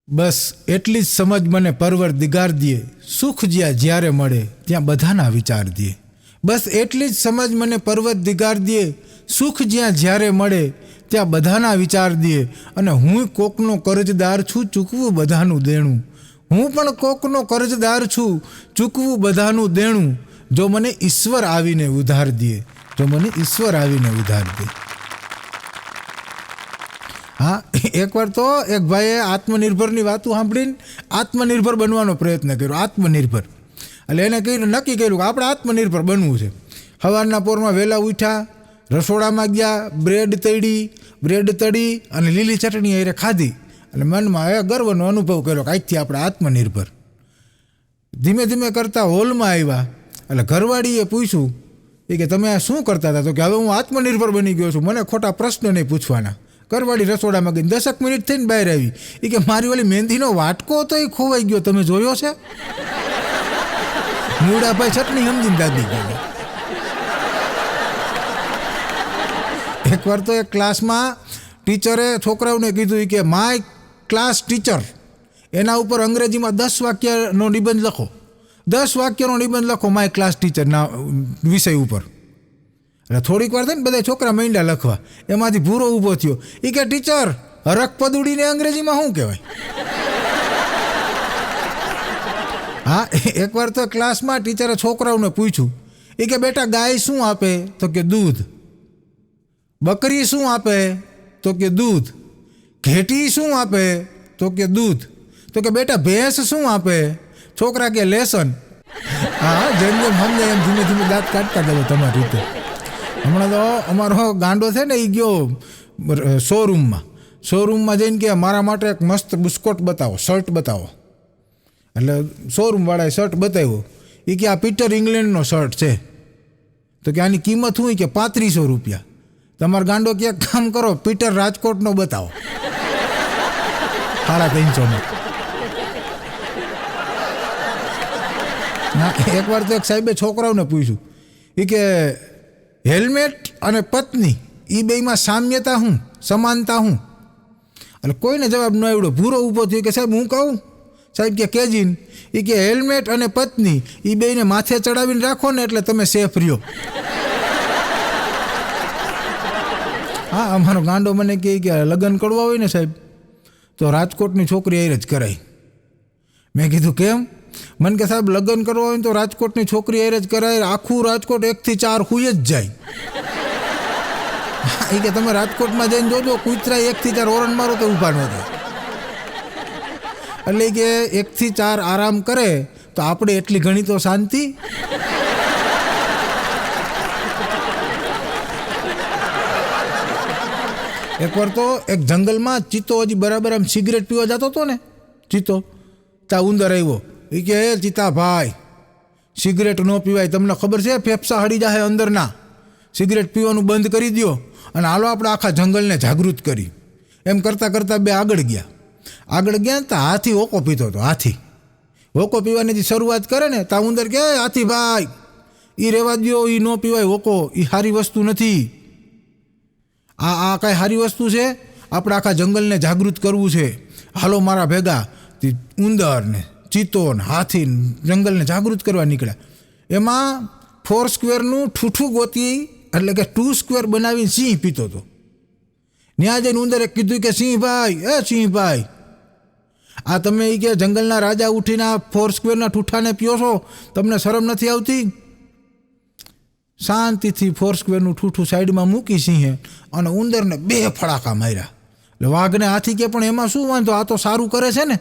બસ એટલી જ સમજ મને પરવરદિગાર દીએ, સુખ જ્યાં જ્યારે મળે ત્યાં બધાના વિચાર દીએ. બસ એટલી જ સમજ મને પરવરદિગાર દીએ, સુખ જ્યાં જ્યારે મળે ત્યાં બધાના વિચાર દીએ. અને હું કોકનો કરજદાર છું, ચૂકવું બધાનું દેણું. હું પણ કોકનો કરજદાર છું, ચૂકવું બધાનું દેણું. જો મને ઈશ્વર આવીને ઉધાર દીએ, જો મને ઈશ્વર આવીને ઉધાર દે. હા, એકવાર તો એક ભાઈએ આત્મનિર્ભરની વાતો સાંભળીને આત્મનિર્ભર બનવાનો પ્રયત્ન કર્યો. આત્મનિર્ભર એટલે એને કહ્યું, નક્કી કર્યું કે આપણે આત્મનિર્ભર બનવું છે. સવારના પોરમાં વહેલા ઉઠ્યા, રસોડામાં ગયા, બ્રેડ તળી અને લીલી ચટણી એ ખાધી. અને મનમાં એ ગર્વનો અનુભવ કર્યો કે આજથી આપણે આત્મનિર્ભર. ધીમે ધીમે કરતાં હોલમાં આવ્યા એટલે ઘરવાળીએ પૂછ્યું કે તમે આ શું કરતા હતા? તો કે હવે હું આત્મનિર્ભર બની ગયો છું, મને ખોટા પ્રશ્નો નહીં પૂછવાના. ઘરવાળી રસોડામાં ગઈ, 10 મિનિટ થઈને બહાર આવી. એ કે મારી ઓલી મહેંદીનો વાટકો હતો એ ખોવાઈ ગયો, તમે જોયો છે? મૂળાભાઈ ચટણી સમજીને દાદી ગયા. એકવાર તો એક ક્લાસમાં ટીચરે છોકરાઓને કીધું કે માય ક્લાસ ટીચર, એના ઉપર અંગ્રેજીમાં 10 વાક્યનો નિબંધ લખો. 10 વાક્યનો નિબંધ લખો માય ક્લાસ ટીચરના વિષય ઉપર. એટલે થોડીક વાર થઈને બધા છોકરા માંડ્યા લખવા. એમાંથી ભૂરો ઊભો થયો. એ કે ટીચર, હરખ પદુડીને અંગ્રેજીમાં શું કહેવાય? હા, એકવાર તો ક્લાસમાં ટીચરે છોકરાઓને પૂછ્યું એ કે બેટા ગાય શું આપે? તો કે દૂધ. બકરી શું આપે? તો કે દૂધ. ઘેટી શું આપે? તો કે દૂધ. તો કે બેટા ભેંસ શું આપે? છોકરા કે લેસન. હા, જેમ જેમ સમજાય એમ ધીમે ધીમે દાંત કાઢતા જાવ તમારી રીતે. હમણાં તો અમારો ગાંડો છે ને, એ ગયો શોરૂમમાં જઈને કે મારા માટે એક મસ્ત બુસ્કોટ બતાવો, શર્ટ બતાવો. એટલે શોરૂમવાળાએ શર્ટ બતાવ્યો. એ કે આ પીટર ઇંગ્લેન્ડનો શર્ટ છે. તો કે આની કિંમત શું? કે 3500 રૂપિયા. તમારો ગાંડો કે એક કામ કરો, પીટર રાજકોટનો બતાવો, 350. ના, એકવાર તો એક સાહેબે છોકરાઓને પૂછ્યું એ કે હેલ્મેટ અને પત્ની એ બેમાં સામ્યતા શું, સમાનતા શું? એટલે કોઈને જવાબ ન આવડ્યો. ભૂરો ઊભો થયો કે સાહેબ હું કહું? સાહેબ કે કેજીન. એ કે હેલ્મેટ અને પત્ની એ બેને માથે ચડાવીને રાખો ને એટલે તમે સેફ રહ્યો. હા, અમારો ગાંડો મને કહે કે લગ્ન કરવા હોય ને સાહેબ તો રાજકોટની છોકરી હારે જ કરાય. મેં કીધું કેમ? મને કે સાહેબ લગ્ન કરવા હોય તો રાજકોટની છોકરી હારે જ કરાય, આખું રાજકોટ 1 થી 4 હુઈ જ જાય. એ કે તમે રાજકોટમાં જઈને જોજો, કૂતરા 1 થી 4 ઓરન મારો તો ઊભા ન થાય. એટલે કે 1 થી 4 આરામ કરે તો આપણે એટલી ઘણી તો શાંતિ. એકવાર તો એક જંગલમાં ચિત્તો હજી બરાબર આમ સિગરેટ પીવા જતો હતો ને, ચિત્તો ત્યાં ઉંદર આવ્યો. એ કે હે ચિત્તાભાઈ, સિગરેટ ન પીવાય, તમને ખબર છે ફેફસા હળી જાય અંદરના, સિગરેટ પીવાનું બંધ કરી દો અને હાલો આપણે આખા જંગલને જાગૃત કરી. એમ કરતાં કરતાં બે આગળ ગયા ને તો હાથી હોકો પીતો હતો. હાથી હોકો પીવાની જે શરૂઆત કરે ને ત્યાં ઉંદર કે હાથી ભાઈ એ રહેવા દો, એ ન પીવાય હોકો, એ સારી વસ્તુ નથી. આ કાંઈ સારી વસ્તુ છે? આપણે આખા જંગલને જાગૃત કરવું છે, હાલો મારા ભેગા. ઉંદર ને ચિત્તો ને હાથી જંગલને જાગૃત કરવા નીકળ્યા. એમાં 4 સ્ક્વેરનું ઠૂઠું ગોતી, એટલે કે 2 સ્ક્વેર બનાવીને સિંહ પીતો હતો. ત્યાં જઈને ઉંદરે કીધું કે સિંહભાઈ, આ તમે એ કે જંગલના રાજા ઉઠીને આ 4 સ્ક્વેરના ઠૂઠાને પીઓ છો, તમને શરમ નથી આવતી? શાંતિથી 4 સ્ક્વેરનું ઠૂઠું સાઈડમાં મૂકી સિંહે અને ઉંદરને 2 ફડાકા માર્યા. એટલે વાઘને હાથી કે પણ એમાં શું વાંધો, આ તો સારું કરે છે ને,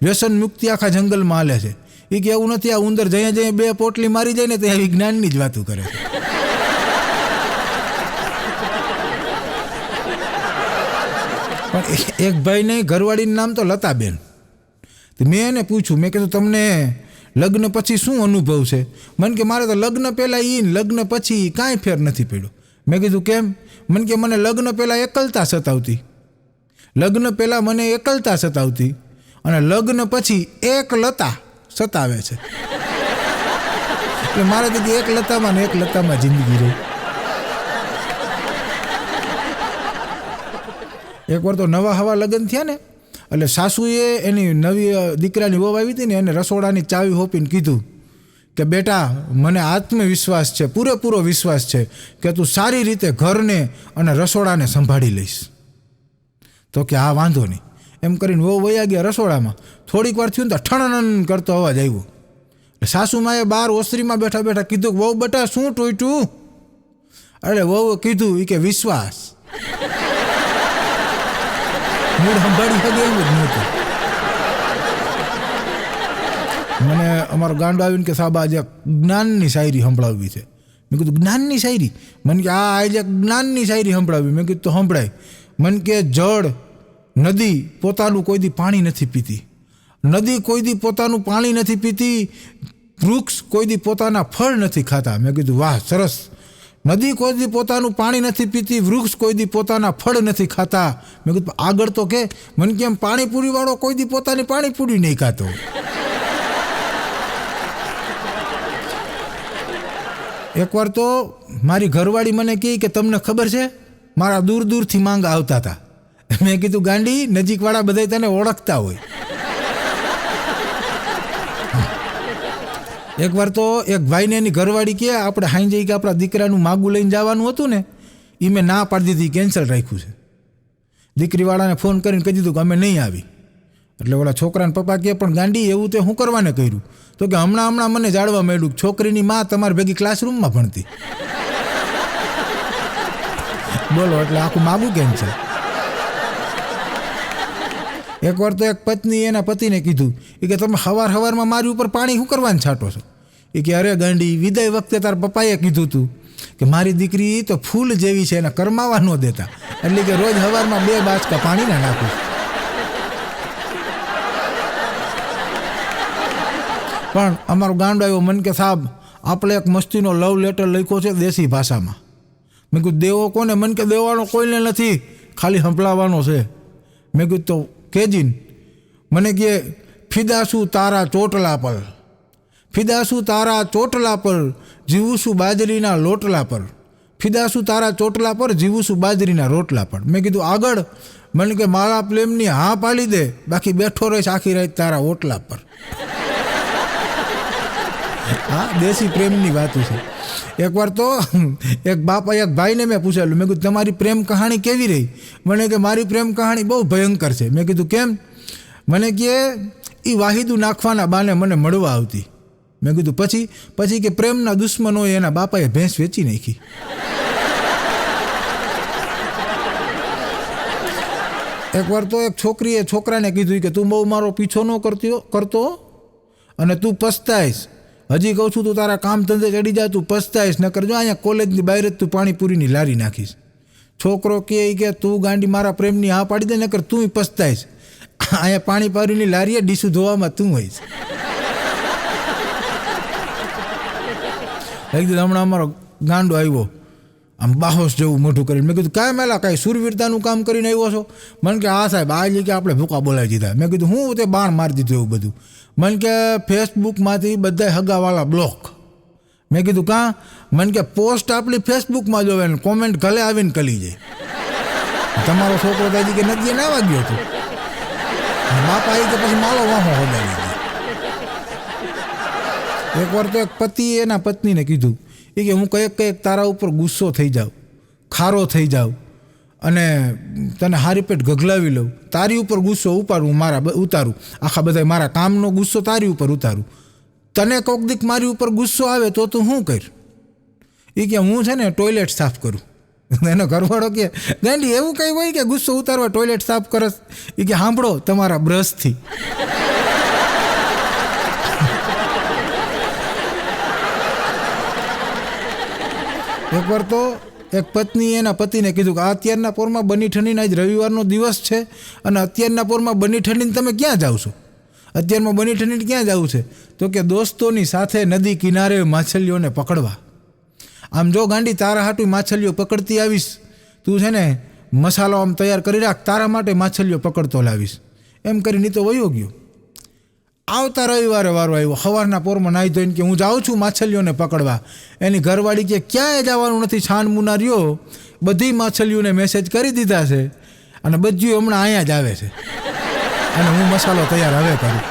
વ્યસન મુક્તિ આખા જંગલમાં હાલે છે. એ કે એવું નથી, આ ઉંદર જઈએ 2 પોટલી મારી જાય ને તો એ વિજ્ઞાનની જ વાતું કરે છે. પણ એક ભાઈને ઘરવાળીનું નામ તો લતાબેન. મેં એને પૂછ્યું, મેં કીધું તમને લગ્ન પછી શું અનુભવ છે? મને કે મારે તો લગ્ન પહેલાં ને લગ્ન પછી કાંઈ ફેર નથી પડ્યો. મેં કીધું કેમ? મને કે મને લગ્ન પહેલાં એકલતા સતાવતી, અને લગ્ન પછી એકલતા સતાવે છે. એટલે મારે તો એક લતામાં જિંદગી રહી. એકવાર તો નવા હવા લગ્ન થયા ને એટલે સાસુએ એની નવી દીકરાની વહુ આવી હતી ને એને રસોડાની ચાવી હોપીને કીધું કે બેટા મને આત્મવિશ્વાસ છે, પૂરેપૂરો વિશ્વાસ છે કે તું સારી રીતે ઘરને અને રસોડાને સંભાળી લઈશ. તો કે હા વાંધો નહીં એમ કરીને વહુ વયા ગયા રસોડામાં. થોડીક વાર થયું ને તો ઠણન કરતો અવાજ આવ્યો. સાસુમાએ બહાર ઓસરીમાં બેઠા બેઠા કીધું કે વહુ બેટા શું ટોયટું? અરે વહુએ કીધું એ કે વિશ્વાસ. મૂળ સંભાળી શકે એમ જ નહોતું. મને અમારો ગાંડો આવીને કે સાહેબ આજે જ્ઞાનની શાયરી સંભળાવવી છે. મેં કીધું જ્ઞાનની શાયરી? મને કે આ આજે જ્ઞાનની શાયરી સંભળાવી. મેં કીધું તો સંભળાય. મને કે જળ નદી પોતાનું કોઈ દી પાણી નથી પીતી, નદી કોઈ દી પોતાનું પાણી નથી પીતી, વૃક્ષ કોઈ દી પોતાના ફળ નથી ખાતા. મેં કીધું વાહ સરસ. નદી કોઈ દી પોતાનું પાણી નથી પીતી, વૃક્ષ કોઈ દી પોતાના ફળ નથી ખાતા. મેં કીધું આગળ તો કે? મને કેમ પાણીપુરી વાળો કોઈ દી પોતાની પાણીપુરી નહીં ખાતો. એકવાર તો મારી ઘરવાળી મને કહે કે તમને ખબર છે મારા દૂર દૂરથી માંગ આવતા હતા. મેં કીધું ગાંડી નજીકવાળા બધા તને ઓળખતા હોય. એકવાર તો એક ભાઈને એની ઘરવાળી કહે આપણે હાઈ કે આપણા દીકરાનું માગું લઈને જવાનું હતું ને એ મેં ના પાડી દીધી, કેન્સલ રાખ્યું છે. દીકરીવાળાને ફોન કરીને કહી દીધું કે અમે નહીં આવી. એટલે ઓલા છોકરાના પપ્પા કહે પણ ગાંડી એવું તે હું કરવાને કર્યું? તો કે હમણાં મને જાણવા માંડ્યું છોકરીની માં તમારી ભેગી ક્લાસરૂમમાં ભણતી. બોલો એટલે આખું માગું કેન્સલ. એકવાર તો એક પત્ની એના પતિને કીધું એ કે તમે સવારમાં મારી ઉપર પાણી શું કરવાનું છાંટો છો? એ કે અરે ગાંડી વિદાય વખતે તારા પપ્પાએ કીધું હતું કે મારી દીકરી તો ફૂલ જેવી છે એને કરમાવા ન દેતા, એટલે કે રોજ સવારમાં 2 બાચકા પાણી ના નાખું. પણ અમારો ગાંડો આવ્યો મન કે સાહેબ આપણે એક મસ્તીનો લવ લેટર લખ્યો છે દેશી ભાષામાં. મેં કીધું દેવો કોને? મન કે દેવાનો કોઈને નથી, ખાલી સંભળાવવાનો છે. મેં કીધું તો કેજીન? મને કહે ફિદાશું તારા ચોટલા પર, ફિદાશું તારા ચોટલા પર, જીવું છું બાજરીના લોટલા પર, ફિદાશું તારા ચોટલા પર, જીવું છું બાજરીના રોટલા પર. મેં કીધું આગળ? મને કે મારા પ્રેમની હા પાડી દે, બાકી બેઠો રહીશ આખી રાત તારા ઓટલા પર. હા દેશી પ્રેમની વાતો છે. એકવાર તો એક ભાઈને મેં પૂછેલું, મેં કીધું તમારી પ્રેમ કહાણી કેવી રહી? મને કે મારી પ્રેમ કહાણી બહુ ભયંકર છે. મેં કીધું કેમ? મને કે એ વાહિદું નાખવાના બાને મને મળવા આવતી. મેં કીધું પછી કે પ્રેમના દુશ્મનોએ એના બાપાએ ભેંસ વેચી નાખી. એકવાર તો એક છોકરીએ છોકરાને કીધું કે તું બહુ મારો પીછો ન કરતો અને તું પસ્તાઈશ. હજી કહું છું તું તારા કામ ધંધે ચડી જાય, તું પસ્તાઈશ. ન કરજો અહીંયા કોલેજની બહાર જ તું પાણીપુરીની લારી નાખીશ. છોકરો કહે કે તું ગાંડી મારા પ્રેમની હા પાડી દે, નકર તું પસ્તાઈશ. અહીંયા પાણીપુરીની લારીએ ડીશું ધોવામાં તું હોઈશ. એકદમ હમણાં અમારો ગાંડો આવ્યો આમ બાહોશ જેવું મોઢું કરીને. મેં કીધું કાંઈ મેલા કાંઈ સુરવીરતાનું કામ કરીને આવ્યો છો? મને કે હા સાહેબ આ કે આપણે ભૂકા બોલાવી દીધા. મેં કીધું હું તે બાણ મારી દીધું એવું બધું? મને કે ફેસબુકમાંથી બધા હગાવાળા બ્લોક. મેં કીધું કાં? મને કે પોસ્ટ આપણી ફેસબુકમાં જોવે ને કોમેન્ટ ગલે આવીને કલી જાય. તમારો છોકરો દાદી કે નદીએ ના વાગ્યો હતો બાપા આવી કે પછી માલો વાહો હોદાવી દીધો. એકવાર તો એક પતિએ એના પત્નીને કીધું એ કે હું કંઈક તારા ઉપર ગુસ્સો થઈ જાઉં, ખારો થઈ જાઉં અને તને હારી પેટ ગગલાવી લઉં, તારી ઉપર ગુસ્સો ઉતારું, આખા બધા મારા કામનો ગુસ્સો તારી ઉપર ઉતારું, તને કોક દીક મારી ઉપર ગુસ્સો આવે તો તું શું કર? એ કે હું છે ને ટોયલેટ સાફ કરું. એનો ઘરવાળો કે ગાંડી એવું કંઈ હોય કે ગુસ્સો ઉતારવા ટોયલેટ સાફ કરસ? એ કે સાંભળો તમારા બ્રશથી. એકવાર તો એક પત્નીએ એના પતિને કીધું કે અત્યારના પોરમાં બની ઠંડીના આજ રવિવારનો દિવસ છે અને અત્યારના પોરમાં બની ઠંડીને તમે ક્યાં જાઓ છો? અત્યારમાં બની ઠંડીને ક્યાં જવું છે? તો કે દોસ્તોની સાથે નદી કિનારે માછલીઓને પકડવા. આમ જો ગાંડી તારા હાટું માછલીઓ પકડતી આવીશ, તું છે ને મસાલો આમ તૈયાર કરી રાખ, તારા માટે માછલીઓ પકડતો લાવીશ. એમ કરીને તો વયો ગયો. આવતા રવિવારે વારો આવ્યો, સવારના પોરમાં નાહી ધોઈને કે હું જાઉં છું માછલીઓને પકડવા. એની ઘરવાળી કે ક્યાંય જવાનું નથી, છાન મુના રહ્યો, બધી માછલીઓને મેસેજ કરી દીધા છે અને બધું હમણાં અહીંયા જ આવે છે. અને હું મસાલો તૈયાર હવે કરું.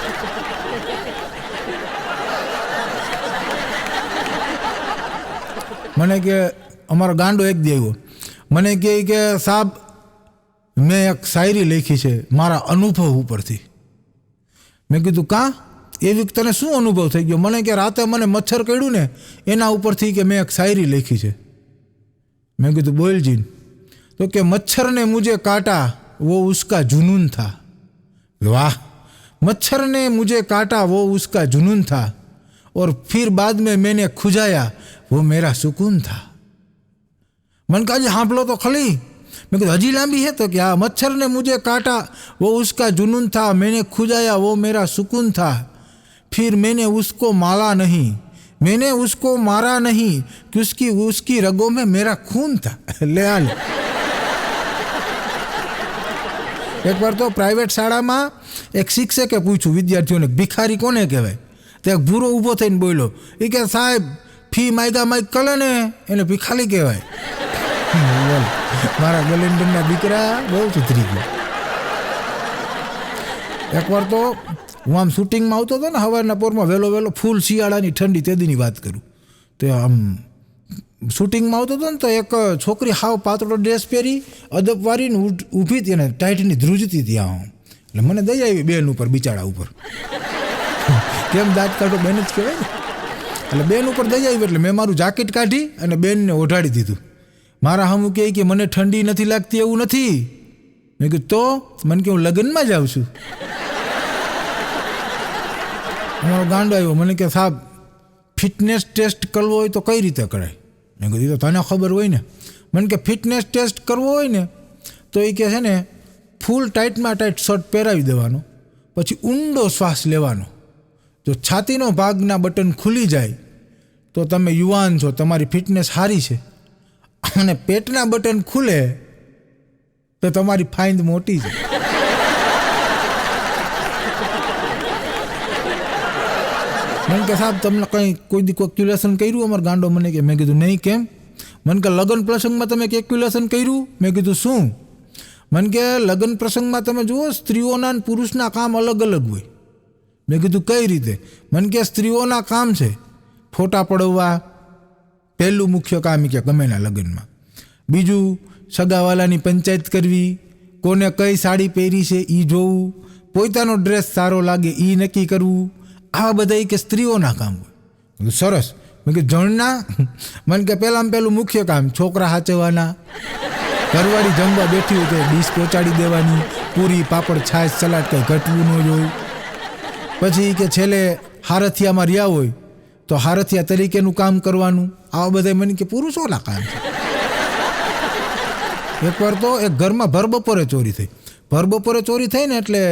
મને કે અમારો ગાંડો એક દી આવ્યો, મને કહે કે સાહેબ મેં એક શાયરી લખી છે મારા અનુભવ ઉપરથી. મેં કીધું કાં, એવી તને શું અનુભવ થઈ ગયો? મને કે રાતે મને મચ્છર કર્યું ને એના ઉપરથી કે મેં એક શાયરી લખી છે. મેં કીધું બોલજી. તો કે મચ્છર ને મુझे काटा वो उसका जुनून था. वाह, मच्छर ने मुझे काटा वो उसका जुनून था और फिर बाद में मैंने खुजाया वो मेरा सुकून था. मन का जी हाँपलो तो खली. मैं कहता हजी लांबी है? तो क्या मच्छर ने मुझे काटा वो उसका जुनून था, मैंने खुजाया वो मेरा सुकून था, फिर मैंने उसको मारा नहीं, मैंने उसको मारा नहीं क्योंकि उसकी रगों में मेरा खून था. ले हाल. एक बार तो प्राइवेट शाળામાં એક શિક્ષકે પૂછ્યું વિદ્યાર્થીઓને ભિખારી કોને કહેવાય? તો એક ભૂરો ઊભો થઈને બોલ્યો, એ કે સાહેબ ફી માગ્યા માગ કલે ને એને ભિખારી કહેવાય. મારા ગલેન્ડરના દીકરા બહુ સુધરી ગયો. એકવાર તો હું આમ શૂટિંગમાં આવતો હતો ને સવારના પોરમાં વહેલો ફૂલ શિયાળાની ઠંડી તેદીની વાત કરું, તો આમ શૂટિંગમાં આવતો હતો ને તો એક છોકરી હાવ પાતળો ડ્રેસ પહેરી અદબવારીને ઊભી હતી અને ટાઈટની ધ્રુજતી હતી આમ. એટલે મને દઈ આવી બેન ઉપર, બિચારા ઉપર. કેમ દાંત કાઢો બેન જ કહેવાય ને. એટલે બેન ઉપર દઈ આવી એટલે મેં મારું જાકેટ કાઢી અને બેનને ઓઢાડી દીધું. મારા હમું કહે કે મને ઠંડી નથી લાગતી એવું નથી. મેં કીધું તો મને કે હું લગ્નમાં જ આવું છું. અમારો ગાંડો આવ્યો, મને કે સાહેબ ફિટનેસ ટેસ્ટ કરવો હોય તો કઈ રીતે કરાય? મેં કીધું તો તને ખબર હોય ને. મને કે ફિટનેસ ટેસ્ટ કરવો હોય ને તો એ કહે છે ને ફૂલ ટાઈટમાં ટાઈટ શર્ટ પહેરાવી દેવાનો, પછી ઊંડો શ્વાસ લેવાનો. જો છાતીનો ભાગના બટન ખુલી જાય તો તમે યુવાન છો, તમારી ફિટનેસ સારી છે, અને પેટના બટન ખુલે તો તમારી ફાઇન્દ મોટી છે. મને કે સાહેબ તમને કંઈ કોઈ દી કેલ્ક્યુલેશન કર્યું? અમારો ગાંડો મને કે. મેં કીધું નહીં. કેમ? મને કે લગ્ન પ્રસંગમાં તમે કેલ્ક્યુલેશન કર્યું? મેં કીધું શું? મને કે લગ્ન પ્રસંગમાં તમે જુઓ સ્ત્રીઓના અને પુરુષના કામ અલગ અલગ હોય. મેં કીધું કઈ રીતે? મને કે સ્ત્રીઓના કામ છે ફોટા પડાવવા, પહેલું મુખ્ય કામ કે ગમેના લગ્નમાં. બીજું સગાવાલાની પંચાયત કરવી, કોને કઈ સાડી પહેરી છે એ જોવું, પોતાનો ડ્રેસ સારો લાગે એ નક્કી કરવું. આ બધા કે સ્ત્રીઓના કામ હોય. સરસ. મેં કે જણના? મને કે પહેલું મુખ્ય કામ છોકરા હાચવવાના, ઘરવાળી જમવા બેઠી હોય તો ડીશ પહોંચાડી દેવાની, પૂરી પાપડ છાશ સલાડ કંઈ ઘટવું ન જોઈએ. પછી કે છેલ્લે હારથિયામાં રહ્યા હોય તો હારથિયા તરીકેનું કામ કરવાનું. આવા બધા મને કે પુરુષોના કામ છે. એકવાર તો એક ઘરમાં ભર બપોરે ચોરી થઈ. ભર બપોરે ચોરી થઈ ને એટલે